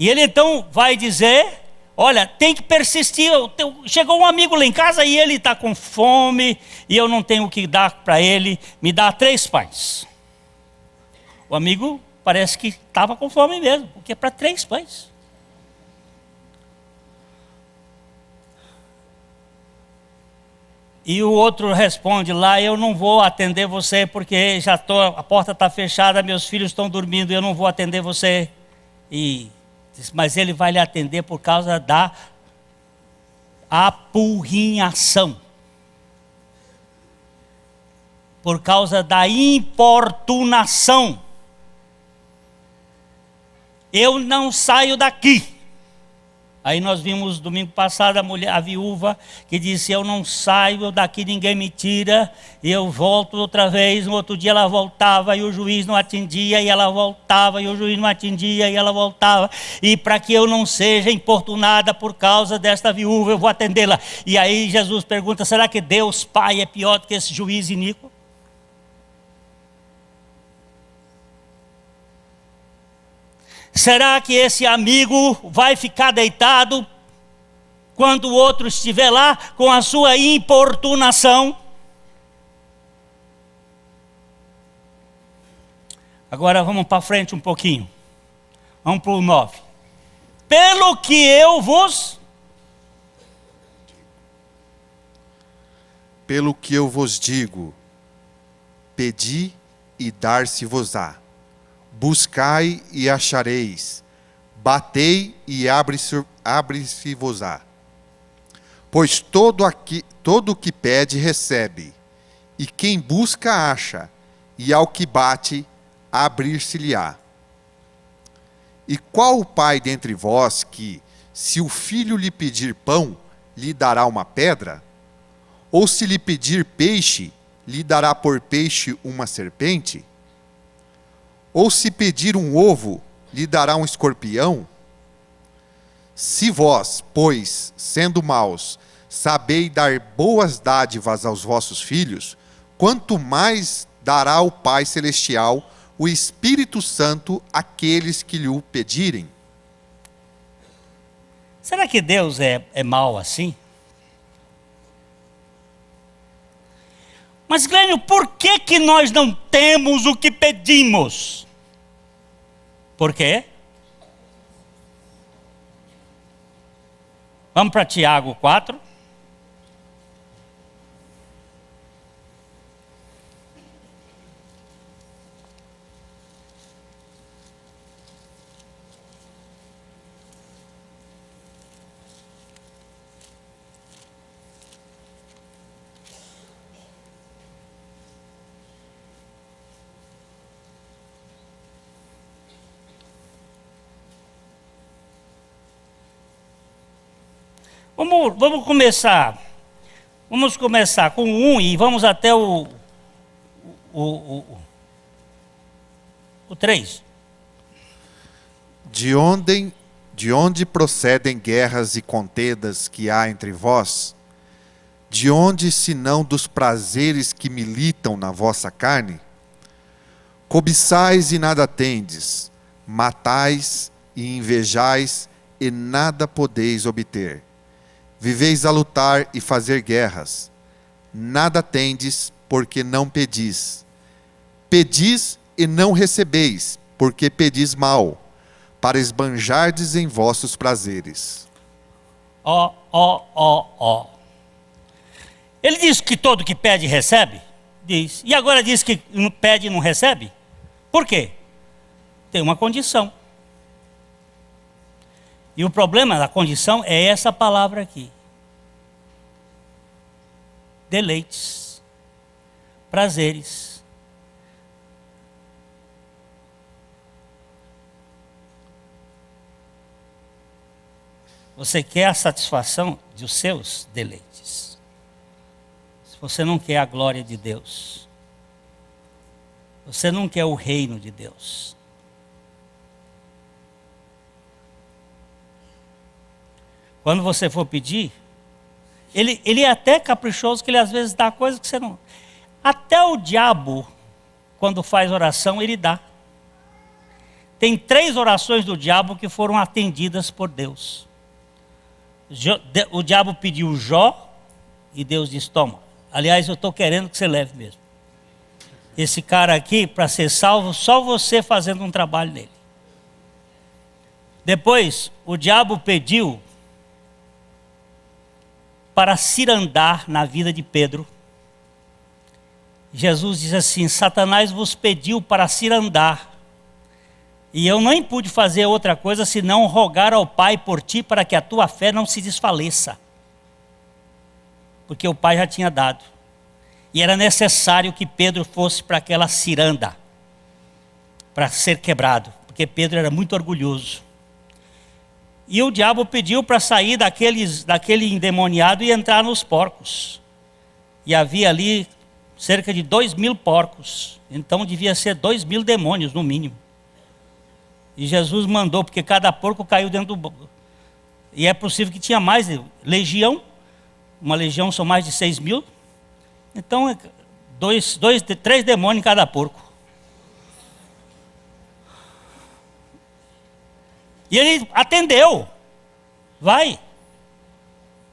E ele então vai dizer, olha, tem que persistir. Chegou um amigo lá em casa e ele está com fome e eu não tenho o que dar para ele, me dá 3 pães. O amigo parece que estava com fome mesmo, porque é para 3 pães. E o outro responde lá, eu não vou atender você porque a porta está fechada, meus filhos estão dormindo, eu não vou atender você. Mas ele vai lhe atender por causa da apurrinhação. Por causa da importunação. Eu não saio daqui. Aí nós vimos domingo passado a viúva que disse, eu não saio daqui, ninguém me tira, eu volto outra vez. No outro dia ela voltava e o juiz não atendia, e ela voltava e o juiz não atendia, e ela voltava. E para que eu não seja importunada por causa desta viúva, eu vou atendê-la. E aí Jesus pergunta, será que Deus Pai é pior do que esse juiz iníquo? Será que esse amigo vai ficar deitado quando o outro estiver lá com a sua importunação? Agora vamos para frente um pouquinho. Vamos para o 9. Pelo que eu vos digo, pedi e dar-se-vos-á. Buscai e achareis, batei e abre-se-vos-á. Pois todo o que pede recebe, e quem busca acha, e ao que bate abrir-se-lhe-á. E qual o pai dentre vós que, se o filho lhe pedir pão, lhe dará uma pedra? Ou se lhe pedir peixe, lhe dará por peixe uma serpente? Ou se pedir um ovo, lhe dará um escorpião? Se vós, pois, sendo maus, sabeis dar boas dádivas aos vossos filhos, quanto mais dará o Pai Celestial o Espírito Santo àqueles que lhe o pedirem? Será que Deus é mau assim? Mas, Glênio, por que nós não temos o que pedimos? Por quê? Vamos para Tiago 4. Vamos começar. Vamos começar com 1 e vamos até o 3. De onde procedem guerras e contendas que há entre vós? De onde, senão dos prazeres que militam na vossa carne? Cobiçais e nada tendes, matais e invejais e nada podeis obter. Viveis a lutar e fazer guerras. Nada tendes, porque não pedis. Pedis e não recebeis, porque pedis mal, para esbanjardes em vossos prazeres. Ele diz que todo que pede recebe? Diz. E agora diz que pede e não recebe? Por quê? Tem uma condição. E o problema da condição é essa palavra aqui. Deleites, prazeres. Você quer a satisfação dos seus deleites. Se você não quer a glória de Deus, você não quer o reino de Deus. Quando você for pedir, ele é até caprichoso, que ele às vezes dá coisas que você não... Até o diabo, quando faz oração, ele dá. Tem 3 orações do diabo que foram atendidas por Deus. O diabo pediu Jó e Deus disse, toma. Aliás, eu estou querendo que você leve mesmo. Esse cara aqui, para ser salvo, só você fazendo um trabalho nele. Depois, o diabo pediu para cirandar na vida de Pedro. Jesus diz assim, Satanás vos pediu para cirandar. E eu nem pude fazer outra coisa senão rogar ao Pai por ti para que a tua fé não se desfaleça. Porque o Pai já tinha dado. E era necessário que Pedro fosse para aquela ciranda, para ser quebrado, porque Pedro era muito orgulhoso. E o diabo pediu para sair daquele endemoniado e entrar nos porcos. E havia ali cerca de 2.000 porcos, então devia ser 2.000 demônios no mínimo. E Jesus mandou, porque cada porco caiu dentro do... E é possível que tinha mais, legião, uma legião são mais de 6.000. Então, 3 demônios em cada porco. E ele atendeu. Vai.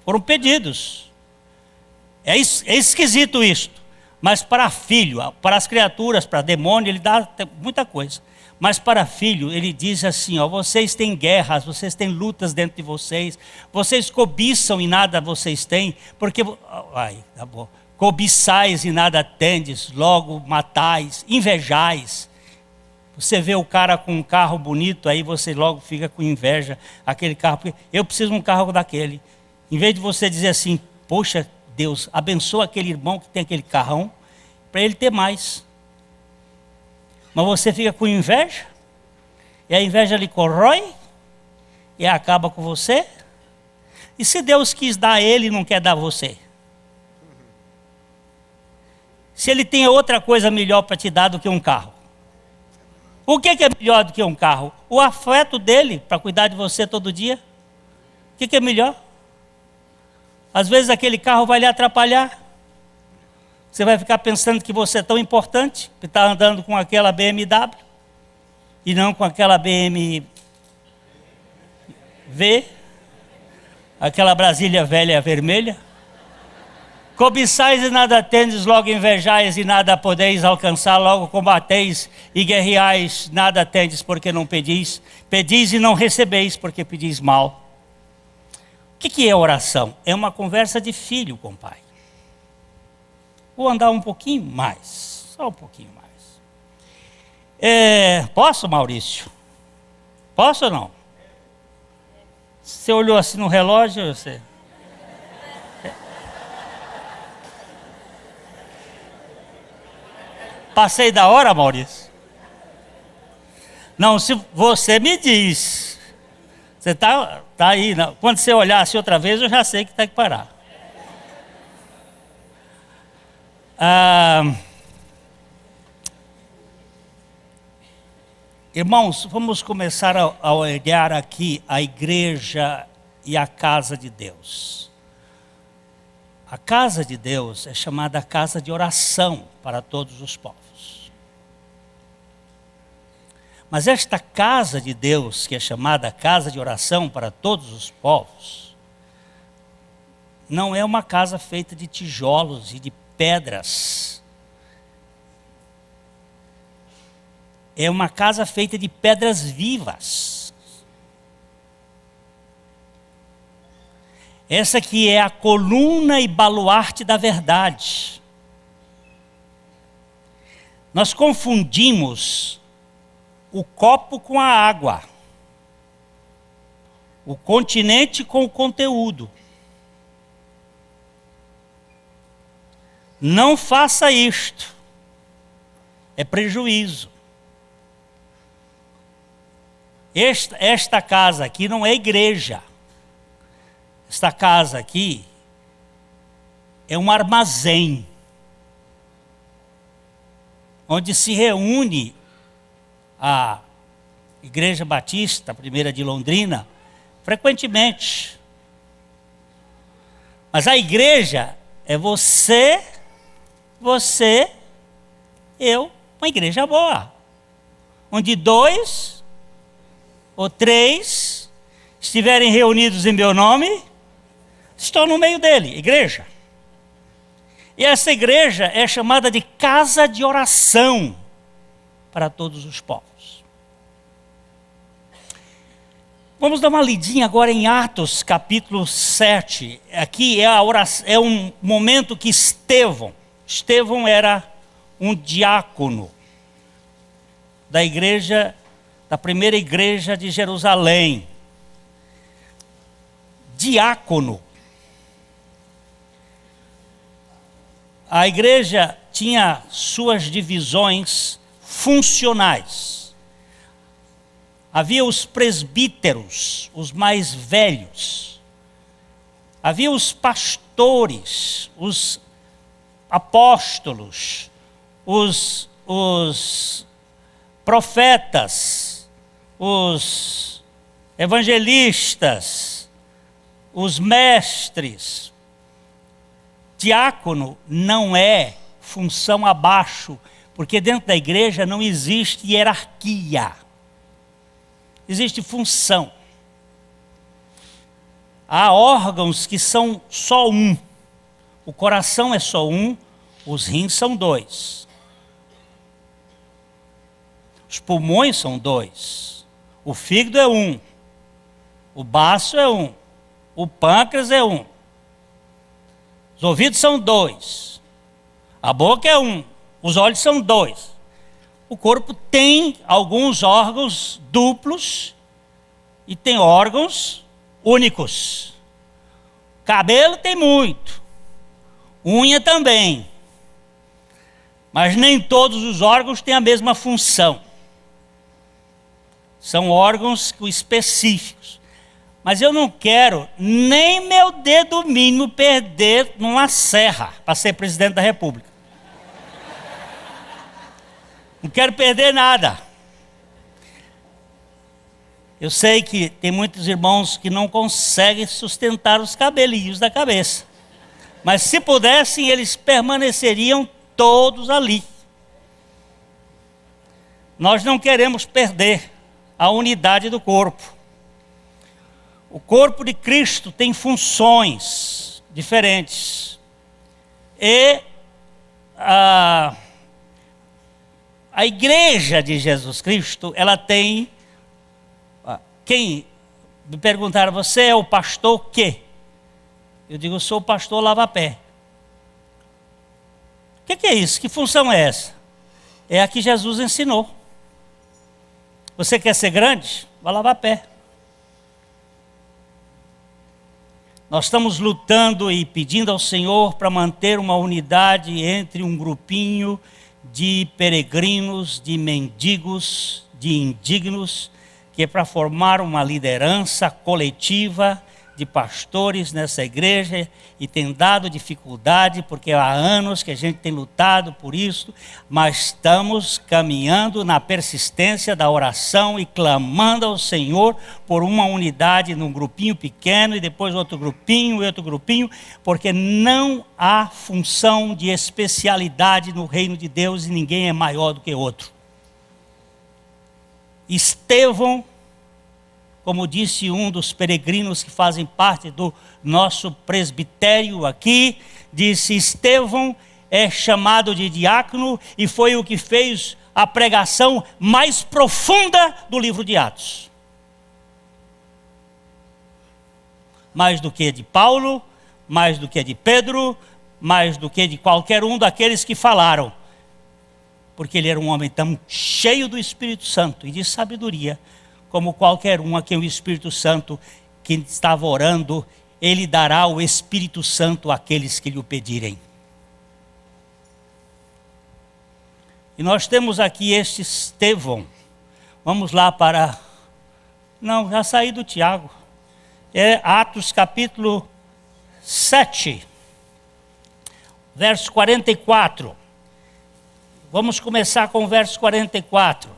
Foram pedidos. É esquisito isto. Mas para filho, para as criaturas, para demônio, ele dá muita coisa. Mas para filho, ele diz assim, ó, vocês têm guerras, vocês têm lutas dentro de vocês, vocês cobiçam e nada vocês têm, porque... Ai, tá bom. Cobiçais e nada tendes, logo matais, invejais. Você vê o cara com um carro bonito, aí você logo fica com inveja, aquele carro, porque eu preciso de um carro daquele. Em vez de você dizer assim, poxa, Deus, abençoa aquele irmão que tem aquele carrão, para ele ter mais. Mas você fica com inveja, e a inveja lhe corrói, e acaba com você. E se Deus quis dar a ele, não quer dar a você? Se ele tem outra coisa melhor para te dar do que um carro. O que é melhor do que um carro? O afeto dele para cuidar de você todo dia. O que é melhor? Às vezes aquele carro vai lhe atrapalhar. Você vai ficar pensando que você é tão importante, que está andando com aquela BMW e não com aquela BMW, aquela Brasília velha vermelha. Cobiçais e nada tendes, logo invejais e nada podeis alcançar, logo combateis e guerreais, nada tendes porque não pedis. Pedis e não recebeis porque pedis mal. O que é oração? É uma conversa de filho com o pai. Vou andar um pouquinho mais, só um pouquinho mais. Posso, Maurício? Posso ou não? Você olhou assim no relógio, você... Passei da hora, Maurício? Não, se você me diz. Você tá aí. Não. Quando você olhar assim outra vez, eu já sei que tem que parar. Irmãos, vamos começar a olhar aqui a igreja e a casa de Deus. A casa de Deus é chamada casa de oração para todos os povos. Mas esta casa de Deus, que é chamada casa de oração para todos os povos, não é uma casa feita de tijolos e de pedras. É uma casa feita de pedras vivas. Essa que é a coluna e baluarte da verdade. Nós confundimos o copo com a água, o continente com o conteúdo. Não faça isto, é prejuízo. Esta casa aqui não é igreja. Esta casa aqui é um armazém, onde se reúne a Igreja Batista, a primeira de Londrina, frequentemente. Mas a igreja é você, eu, uma igreja boa. Onde 2 ou 3 estiverem reunidos em meu nome, estou no meio dele, igreja. E essa igreja é chamada de casa de oração para todos os povos. Vamos dar uma lidinha agora em Atos capítulo 7. Aqui é um momento que Estevão era um diácono da primeira igreja de Jerusalém. Diácono. A igreja tinha suas divisões funcionais. Havia os presbíteros, os mais velhos. Havia os pastores, os apóstolos, os profetas, os evangelistas, os mestres. Diácono não é função abaixo, porque dentro da igreja não existe hierarquia. Existe função. Há órgãos que são só um. O coração é só um, os rins são 2. Os pulmões são 2. O fígado é 1. O baço é 1. O pâncreas é 1. Os ouvidos são 2. A boca é 1. Os olhos são 2. O corpo tem alguns órgãos duplos e tem órgãos únicos. Cabelo tem muito. Unha também. Mas nem todos os órgãos têm a mesma função. São órgãos específicos. Mas eu não quero nem meu dedo mínimo perder numa serra para ser presidente da República. Não quero perder nada. Eu sei que tem muitos irmãos que não conseguem sustentar os cabelinhos da cabeça. Mas se pudessem, eles permaneceriam todos ali. Nós não queremos perder a unidade do corpo. O corpo de Cristo tem funções diferentes. E a igreja de Jesus Cristo, ela tem... Quem me perguntaram, você é o pastor quê? Eu digo, eu sou o pastor lava-pé. O que é isso? Que função é essa? É a que Jesus ensinou. Você quer ser grande? Vai lavar pé. Nós estamos lutando e pedindo ao Senhor para manter uma unidade entre um grupinho de peregrinos, de mendigos, de indignos, que é para formar uma liderança coletiva de pastores nessa igreja, e tem dado dificuldade, porque há anos que a gente tem lutado por isso, mas estamos caminhando na persistência da oração e clamando ao Senhor por uma unidade num grupinho pequeno, e depois outro grupinho e outro grupinho, porque não há função de especialidade no reino de Deus e ninguém é maior do que outro. Estevão, como disse um dos peregrinos que fazem parte do nosso presbitério aqui, disse: Estevão é chamado de diácono e foi o que fez a pregação mais profunda do livro de Atos. Mais do que de Paulo, mais do que de Pedro, mais do que de qualquer um daqueles que falaram. Porque ele era um homem tão cheio do Espírito Santo e de sabedoria, como qualquer um a quem o Espírito Santo, que estava orando, ele dará o Espírito Santo àqueles que lhe o pedirem. E nós temos aqui este Estevão. Vamos lá para... Não, já saí do Tiago. É Atos capítulo 7, verso 44. Vamos começar com o verso 44.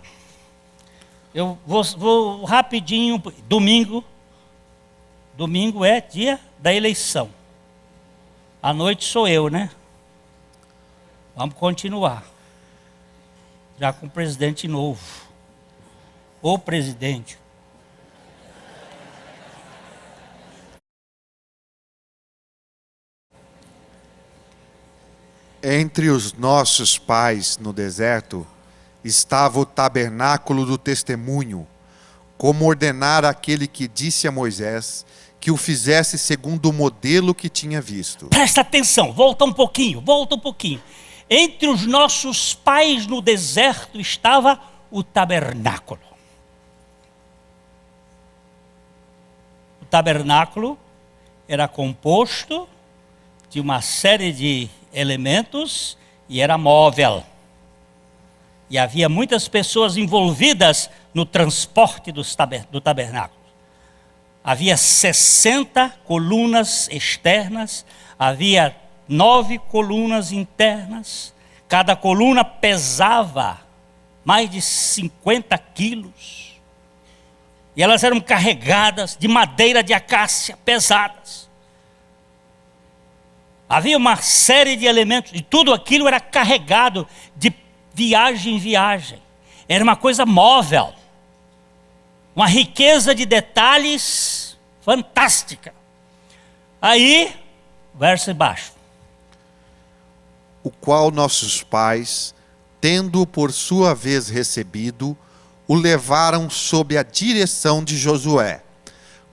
Eu vou rapidinho. Domingo é dia da eleição. À noite sou eu, né? Vamos continuar. Já com o presidente novo. O presidente. Entre os nossos pais no deserto estava o tabernáculo do testemunho, como ordenara aquele que disse a Moisés que o fizesse segundo o modelo que tinha visto. Presta atenção, volta um pouquinho. Entre os nossos pais no deserto estava o tabernáculo. O tabernáculo era composto de uma série de elementos e era móvel. E havia muitas pessoas envolvidas no transporte do tabernáculo. Havia 60 colunas externas, havia 9 colunas internas. Cada coluna pesava mais de 50 quilos. E elas eram carregadas de madeira de acácia, pesadas. Havia uma série de elementos, e tudo aquilo era carregado de viagem em viagem. Era uma coisa móvel. Uma riqueza de detalhes fantástica. Aí, verso embaixo. O qual nossos pais, tendo por sua vez recebido, o levaram sob a direção de Josué,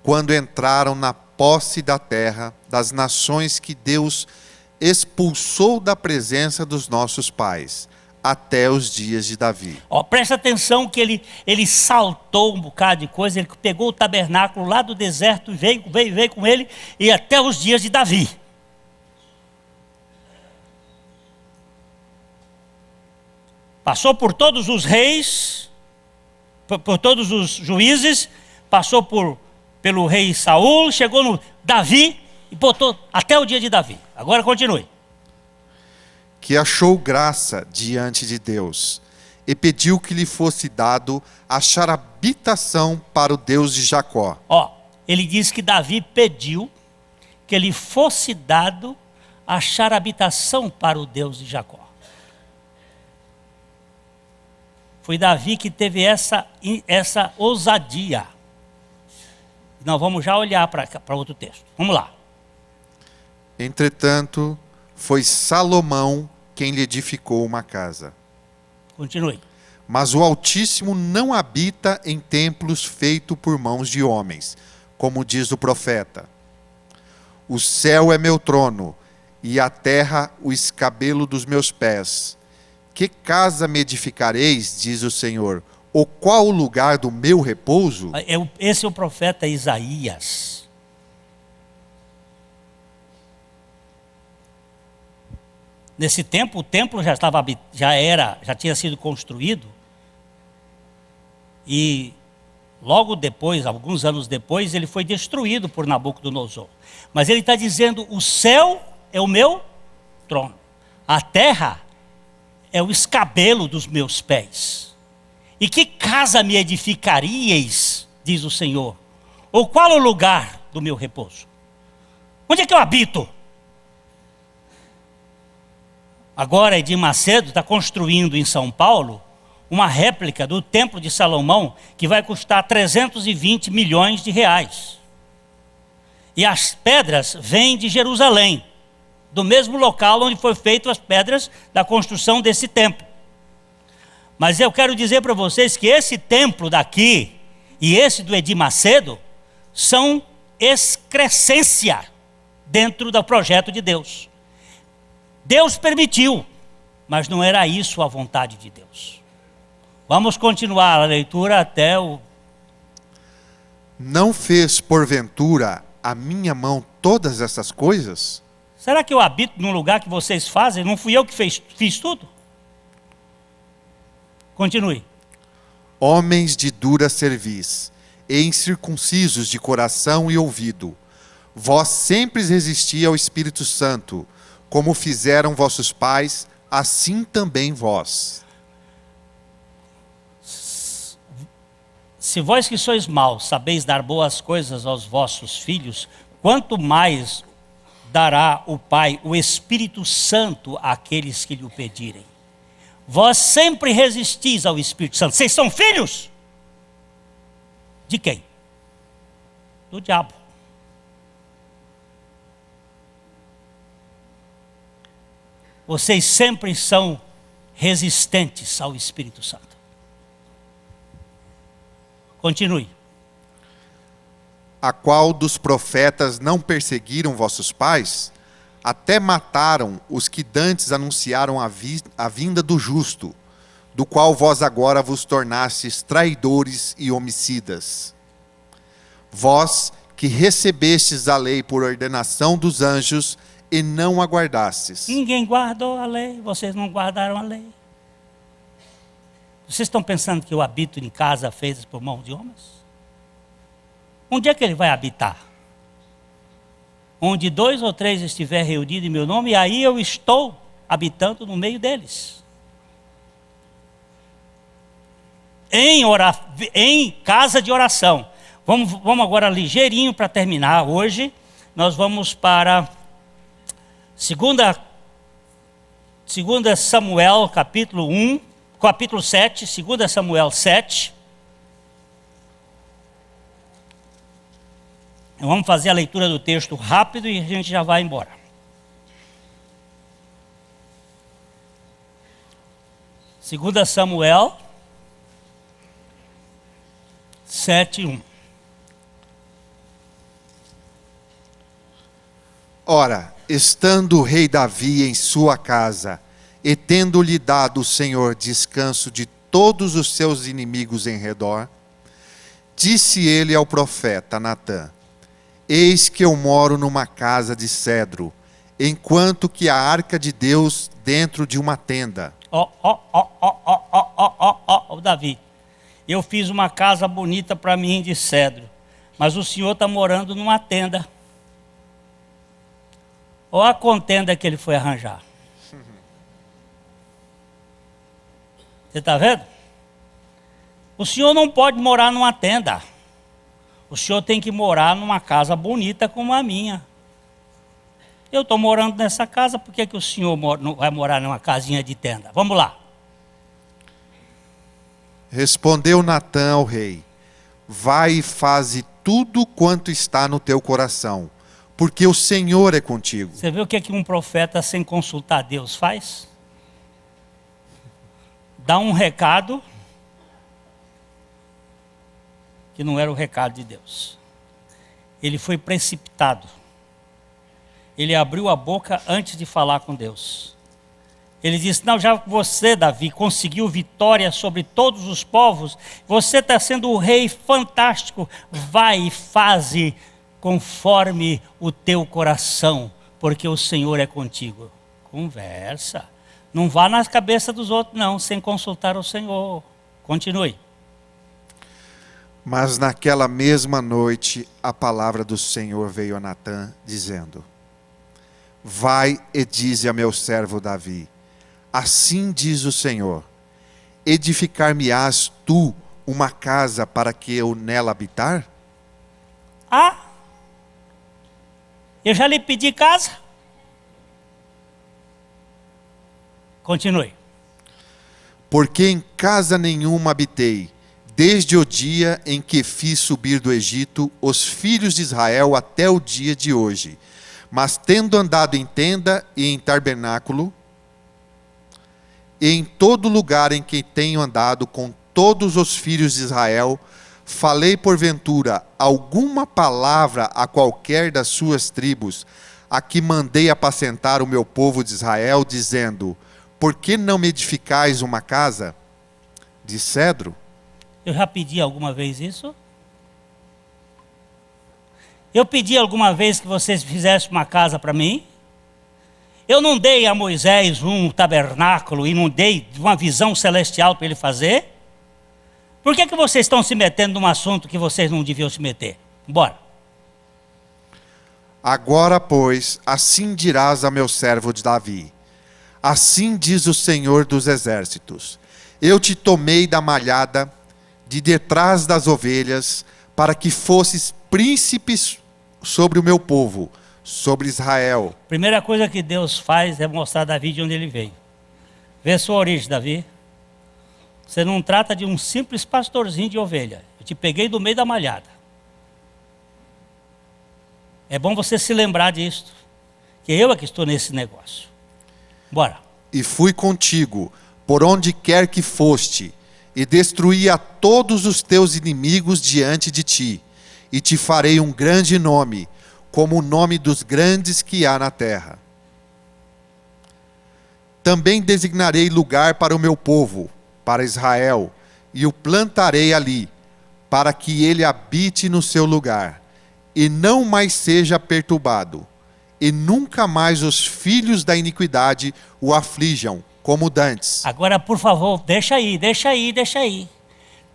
quando entraram na posse da terra das nações que Deus expulsou da presença dos nossos pais, até os dias de Davi. Presta atenção que ele saltou um bocado de coisa, ele pegou o tabernáculo lá do deserto, veio com ele, e até os dias de Davi. Passou por todos os reis, por todos os juízes, passou pelo rei Saul, chegou no Davi e botou até o dia de Davi. Agora continue. Que achou graça diante de Deus e pediu que lhe fosse dado achar habitação para o Deus de Jacó. Ele diz que Davi pediu que lhe fosse dado achar habitação para o Deus de Jacó. Foi Davi que teve essa ousadia. Nós vamos já olhar para outro texto. Vamos lá. Entretanto, foi Salomão quem lhe edificou uma casa. Continue. Mas o Altíssimo não habita em templos feitos por mãos de homens, como diz o profeta. O céu é meu trono, e a terra o escabelo dos meus pés. Que casa me edificareis, diz o Senhor? Ou qual o lugar do meu repouso? Esse é o profeta Isaías. Nesse tempo, o templo já tinha sido construído. E logo depois, alguns anos depois, ele foi destruído por Nabucodonosor. Mas ele está dizendo, o céu é o meu trono. A terra é o escabelo dos meus pés. E que casa me edificaríeis, diz o Senhor? Ou qual o lugar do meu repouso? Onde é que eu habito? Agora Edir Macedo está construindo em São Paulo uma réplica do Templo de Salomão que vai custar 320 milhões de reais. E as pedras vêm de Jerusalém, do mesmo local onde foram feitas as pedras da construção desse templo. Mas eu quero dizer para vocês que esse templo daqui e esse do Edir Macedo são excrescência dentro do projeto de Deus. Deus permitiu, mas não era isso a vontade de Deus. Vamos continuar a leitura até o... Não fez porventura a minha mão todas essas coisas? Será que eu habito num lugar que vocês fazem? Não fui eu que fiz tudo? Continue. Homens de dura cerviz, e incircuncisos de coração e ouvido, vós sempre resisti ao Espírito Santo, como fizeram vossos pais, assim também vós. Se vós que sois maus, sabeis dar boas coisas aos vossos filhos, quanto mais dará o Pai, o Espírito Santo, àqueles que lhe o pedirem. Vós sempre resistis ao Espírito Santo. Vocês são filhos? De quem? Do diabo. vocês sempre são resistentes ao Espírito Santo. Continue. A qual dos profetas não perseguiram vossos pais? Até mataram os que dantes anunciaram a vinda do justo, do qual vós agora vos tornastes traidores e homicidas. Vós que recebestes a lei por ordenação dos anjos e não a guardastes. Ninguém guardou a lei, vocês não guardaram a lei. Vocês estão pensando que eu habito em casa feitas por mãos de homens? Onde é que ele vai habitar? Onde 2 ou 3 estiver reunidos em meu nome, aí eu estou habitando no meio deles. Em casa de oração. Vamos agora ligeirinho para terminar. Hoje nós vamos para 2 Samuel, capítulo 7, 2 Samuel 7. Vamos fazer a leitura do texto rápido e a gente já vai embora. Segunda Samuel 7:1. Ora, estando o rei Davi em sua casa, e tendo-lhe dado o Senhor descanso de todos os seus inimigos em redor, disse ele ao profeta Natã: Eis que eu moro numa casa de cedro, enquanto que a arca de Deus dentro de uma tenda. Davi, eu fiz uma casa bonita para mim de cedro, mas o senhor está morando numa tenda. Olha a contenda que ele foi arranjar. Você está vendo? O senhor não pode morar numa tenda. O senhor tem que morar numa casa bonita como a minha. Eu estou morando nessa casa, por que o senhor não vai morar numa casinha de tenda? Vamos lá. Respondeu Natã ao rei: Vai e faze tudo quanto está no teu coração, porque o Senhor é contigo. Você vê o que um profeta sem consultar Deus faz? Dá um recado que não era o recado de Deus. Ele foi precipitado. Ele abriu a boca antes de falar com Deus. Ele disse: não, já você, Davi, conseguiu vitória sobre todos os povos. Você está sendo o rei fantástico. Vai e faze conforme o teu coração, porque o Senhor é contigo. Conversa. Não vá nas cabeças dos outros, não, sem consultar o Senhor. Continue. Mas naquela mesma noite, a palavra do Senhor veio a Natã, dizendo: Vai e dize a meu servo Davi: Assim diz o Senhor: Edificar-me-ás tu uma casa para que eu nela habitar? Ah, eu já lhe pedi casa. Continue. Porque em casa nenhuma habitei, desde o dia em que fiz subir do Egito os filhos de Israel até o dia de hoje. Mas tendo andado em tenda e em tabernáculo, e em todo lugar em que tenho andado com todos os filhos de Israel, falei porventura alguma palavra a qualquer das suas tribos, a que mandei apacentar o meu povo de Israel, dizendo: Por que não me edificais uma casa de cedro? Eu já pedi alguma vez isso? Eu pedi alguma vez que vocês fizessem uma casa para mim? Eu não dei a Moisés um tabernáculo e não dei uma visão celestial para ele fazer? Por que vocês estão se metendo num assunto que vocês não deviam se meter? Bora. Agora, pois, assim dirás a meu servo de Davi: Assim diz o Senhor dos Exércitos: Eu te tomei da malhada, de detrás das ovelhas, para que fosses príncipes sobre o meu povo, sobre Israel. Primeira coisa que Deus faz é mostrar a Davi de onde ele veio. Vê a sua origem, Davi. Você não trata de um simples pastorzinho de ovelha. Eu te peguei do meio da malhada. É bom você se lembrar disso, que eu é que estou nesse negócio. Bora. E fui contigo, por onde quer que foste, e destruí a todos os teus inimigos diante de ti, e te farei um grande nome, como o nome dos grandes que há na terra. Também designarei lugar para o meu povo, para Israel, e o plantarei ali, para que ele habite no seu lugar, e não mais seja perturbado, e nunca mais os filhos da iniquidade o aflijam, como dantes. Agora, por favor, deixa aí.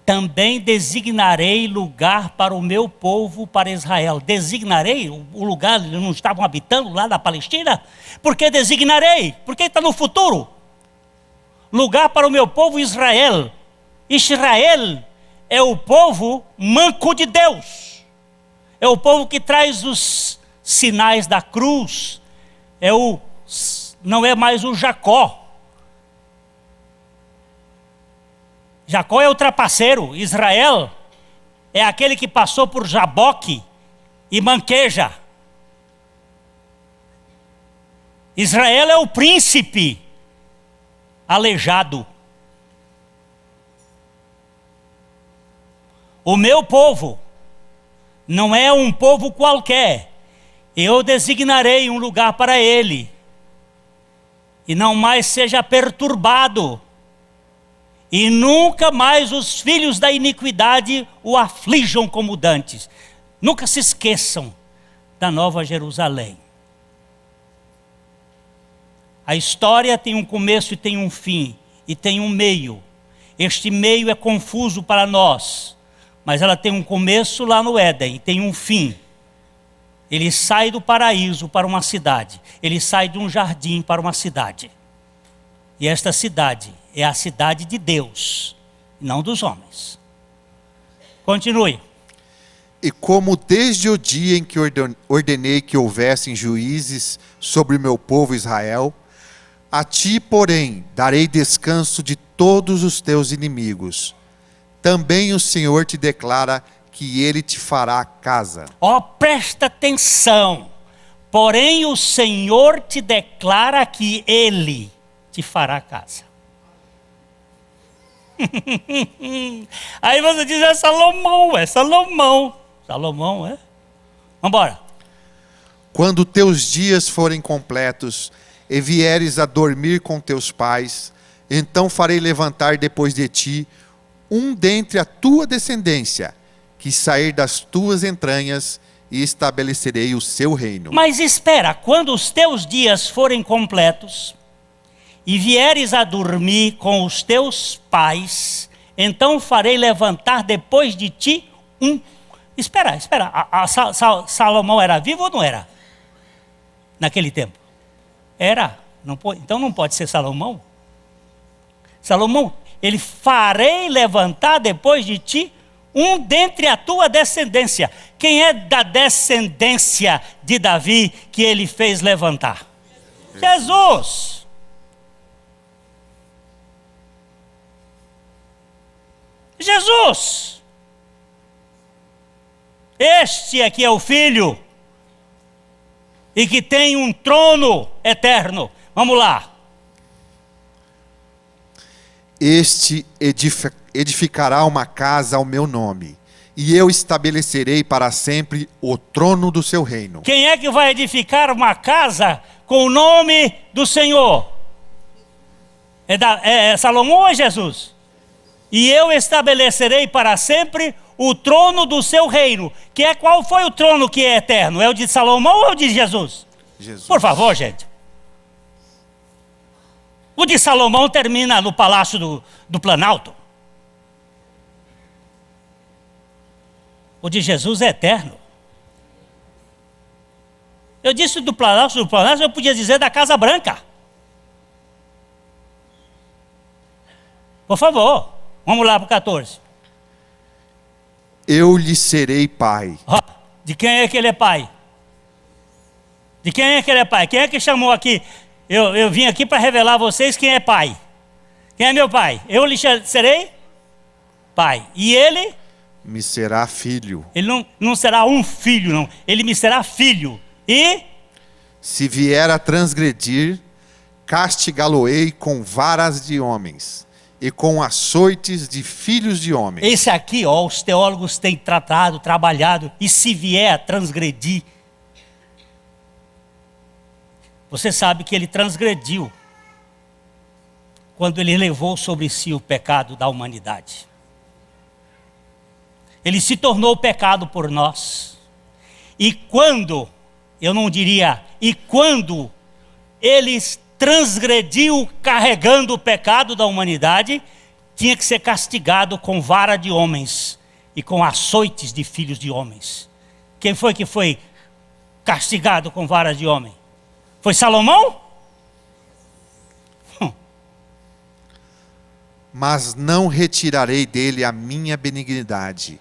Também designarei lugar para o meu povo, para Israel. Designarei o lugar onde não estavam habitando lá na Palestina? Por que designarei? Porque está no futuro. Lugar para o meu povo Israel. Israel é o povo manco de Deus. É o povo que traz os sinais da cruz. Não é mais o Jacó. Jacó é o trapaceiro. Israel é aquele que passou por Jaboque e Manqueja. Israel é o príncipe aleijado. O meu povo não é um povo qualquer. Eu designarei um lugar para ele, e não mais seja perturbado, e nunca mais os filhos da iniquidade o aflijam como dantes. Nunca se esqueçam da Nova Jerusalém. A história tem um começo e tem um fim, e tem um meio. Este meio é confuso para nós, mas ela tem um começo lá no Éden, e tem um fim. Ele sai do paraíso para uma cidade. Ele sai de um jardim para uma cidade. E esta cidade é a cidade de Deus, não dos homens. Continue. E como desde o dia em que ordenei que houvessem juízes sobre o meu povo Israel, a ti, porém, darei descanso de todos os teus inimigos. Também o Senhor te declara que ele te fará casa. Presta atenção. Porém o Senhor te declara que ele te fará casa. Aí você diz, é Salomão. Salomão, é? Vamos embora. Quando teus dias forem completos e vieres a dormir com teus pais, então farei levantar depois de ti um dentre a tua descendência, que sair das tuas entranhas, e estabelecerei o seu reino. Mas espera, quando os teus dias forem completos, e vieres a dormir com os teus pais, então farei levantar depois de ti um... Espera. Salomão era vivo ou não era? Naquele tempo? Era. Então não pode ser Salomão. Salomão, ele farei levantar depois de ti um dentre a tua descendência. Quem é da descendência de Davi que ele fez levantar? Jesus. Jesus. Este aqui é o Filho, e que tem um trono eterno. Vamos lá. Este edificará uma casa ao meu nome, e eu estabelecerei para sempre o trono do seu reino. Quem é que vai edificar uma casa com o nome do Senhor? É Salomão ou é Jesus? E eu estabelecerei para sempre o trono do seu reino. Qual foi o trono que é eterno? É o de Salomão ou é o de Jesus? Jesus. Por favor, gente. O de Salomão termina no Palácio do Planalto. O de Jesus é eterno. Eu disse do Palácio, eu podia dizer da Casa Branca. Por favor, vamos lá para o 14. Eu lhe serei pai. De quem é que ele é pai? De quem é que ele é pai? Quem é que chamou aqui? Eu vim aqui para revelar a vocês quem é pai. Quem é meu pai? Eu lhe serei pai. E ele? Me será filho. Ele não será um filho, não. Ele me será filho. E? Se vier a transgredir, castigá-lo-ei com varas de homens e com açoites de filhos de homens. Esse aqui, ó, os teólogos têm tratado, trabalhado, e se vier a transgredir, você sabe que ele transgrediu quando ele levou sobre si o pecado da humanidade. Ele se tornou pecado por nós. E quando, eu não diria, e quando ele transgrediu carregando o pecado da humanidade, tinha que ser castigado com vara de homens e com açoites de filhos de homens. Quem foi que foi castigado com vara de homem? Foi Salomão? Mas não retirarei dele a minha benignidade,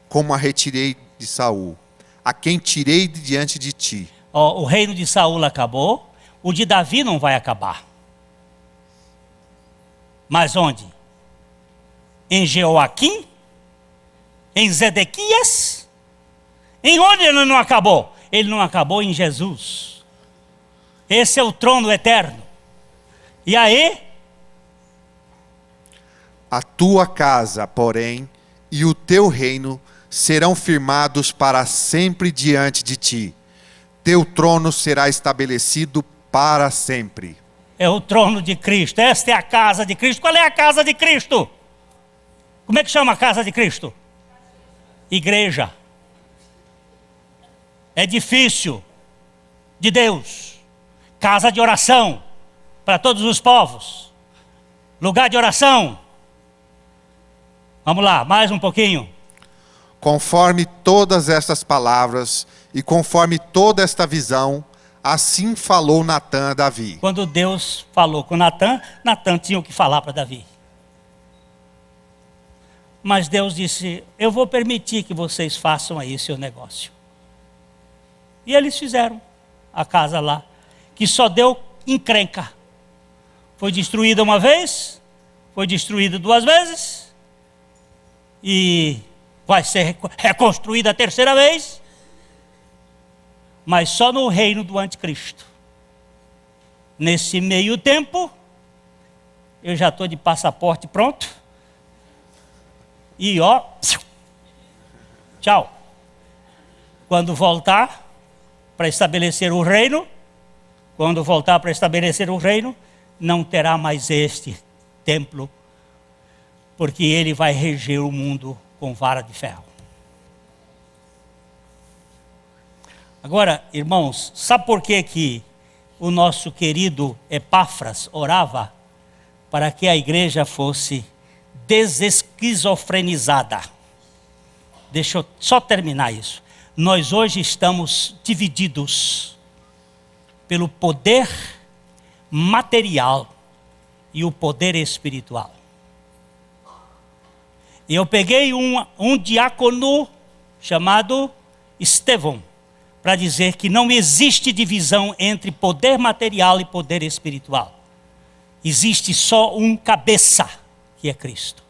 como a retirei de Saul, a quem tirei de diante de ti. Ó, o reino de Saul acabou, o de Davi não vai acabar. Mas onde? Em Jeoaquim? Em Zedequias? Em onde ele não acabou? Ele não acabou em Jesus. Esse é o trono eterno. E aí? A tua casa, porém, e o teu reino serão firmados para sempre diante de ti. Teu trono será estabelecido para sempre. É o trono de Cristo. Esta é a casa de Cristo. Qual é a casa de Cristo? Como é que chama a casa de Cristo? Igreja. Edifício de Deus. Casa de oração para todos os povos. Lugar de oração. Vamos lá, mais um pouquinho. Conforme todas estas palavras e conforme toda esta visão, assim falou Natã a Davi. Quando Deus falou com Natã, Natã tinha o que falar para Davi. Mas Deus disse, eu vou permitir que vocês façam aí seu negócio. E eles fizeram a casa lá, que só deu encrenca. Foi destruída uma vez, foi destruída 2 vezes, e vai ser reconstruída a 3ª vez, mas só no reino do anticristo. Nesse meio tempo, eu já estou de passaporte pronto, e ó, tchau. Quando voltar para estabelecer o reino, não terá mais este templo, porque ele vai reger o mundo com vara de ferro. Agora, irmãos, sabe por que o nosso querido Epáfras orava para que a igreja fosse desesquizofrenizada? Deixa eu só terminar isso. Nós hoje estamos divididos pelo poder material e o poder espiritual. E eu peguei um diácono chamado Estevão para dizer que não existe divisão entre poder material e poder espiritual. Existe só um cabeça, que é Cristo.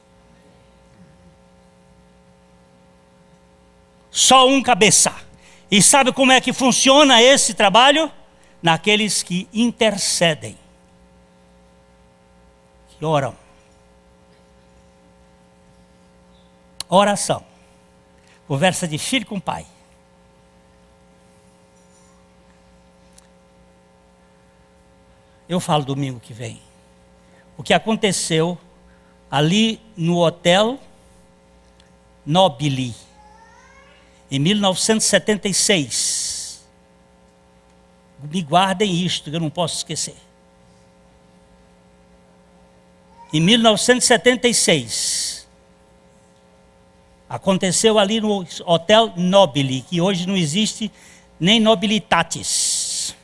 Só um cabeça. E sabe como é que funciona esse trabalho? Naqueles que intercedem, que oram. Oração. Conversa de filho com pai. Eu falo domingo que vem. O que aconteceu ali no Hotel Nobili, em 1976. Me guardem isto, que eu não posso esquecer. Em 1976, aconteceu ali no Hotel Nobili, que hoje não existe nem Nobilitatis.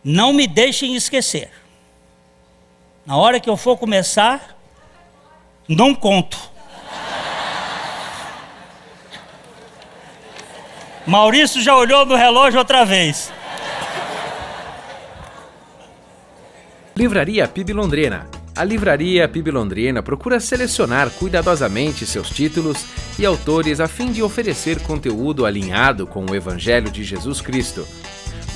Não me deixem esquecer. Na hora que eu for começar, não conto. Maurício já olhou no relógio outra vez. Livraria PIB Londrina. A Livraria PIB Londrina procura selecionar cuidadosamente seus títulos e autores a fim de oferecer conteúdo alinhado com o Evangelho de Jesus Cristo.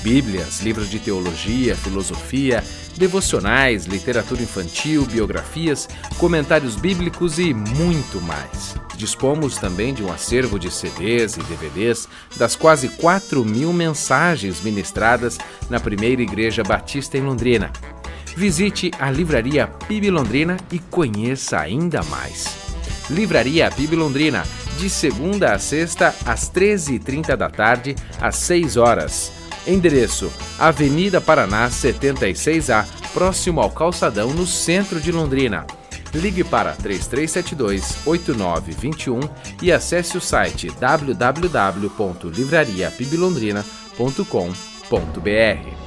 Bíblias, livros de teologia, filosofia, devocionais, literatura infantil, biografias, comentários bíblicos e muito mais. Dispomos também de um acervo de CDs e DVDs das quase 4.000 mensagens ministradas na Primeira Igreja Batista em Londrina. Visite a Livraria PIB Londrina e conheça ainda mais. Livraria PIB Londrina, de segunda a sexta, às 13h30 da tarde, às 6 horas. Endereço: Avenida Paraná 76A, próximo ao Calçadão, no centro de Londrina. Ligue para 3372-8921 e acesse o site www.livrariapiblondrina.com.br.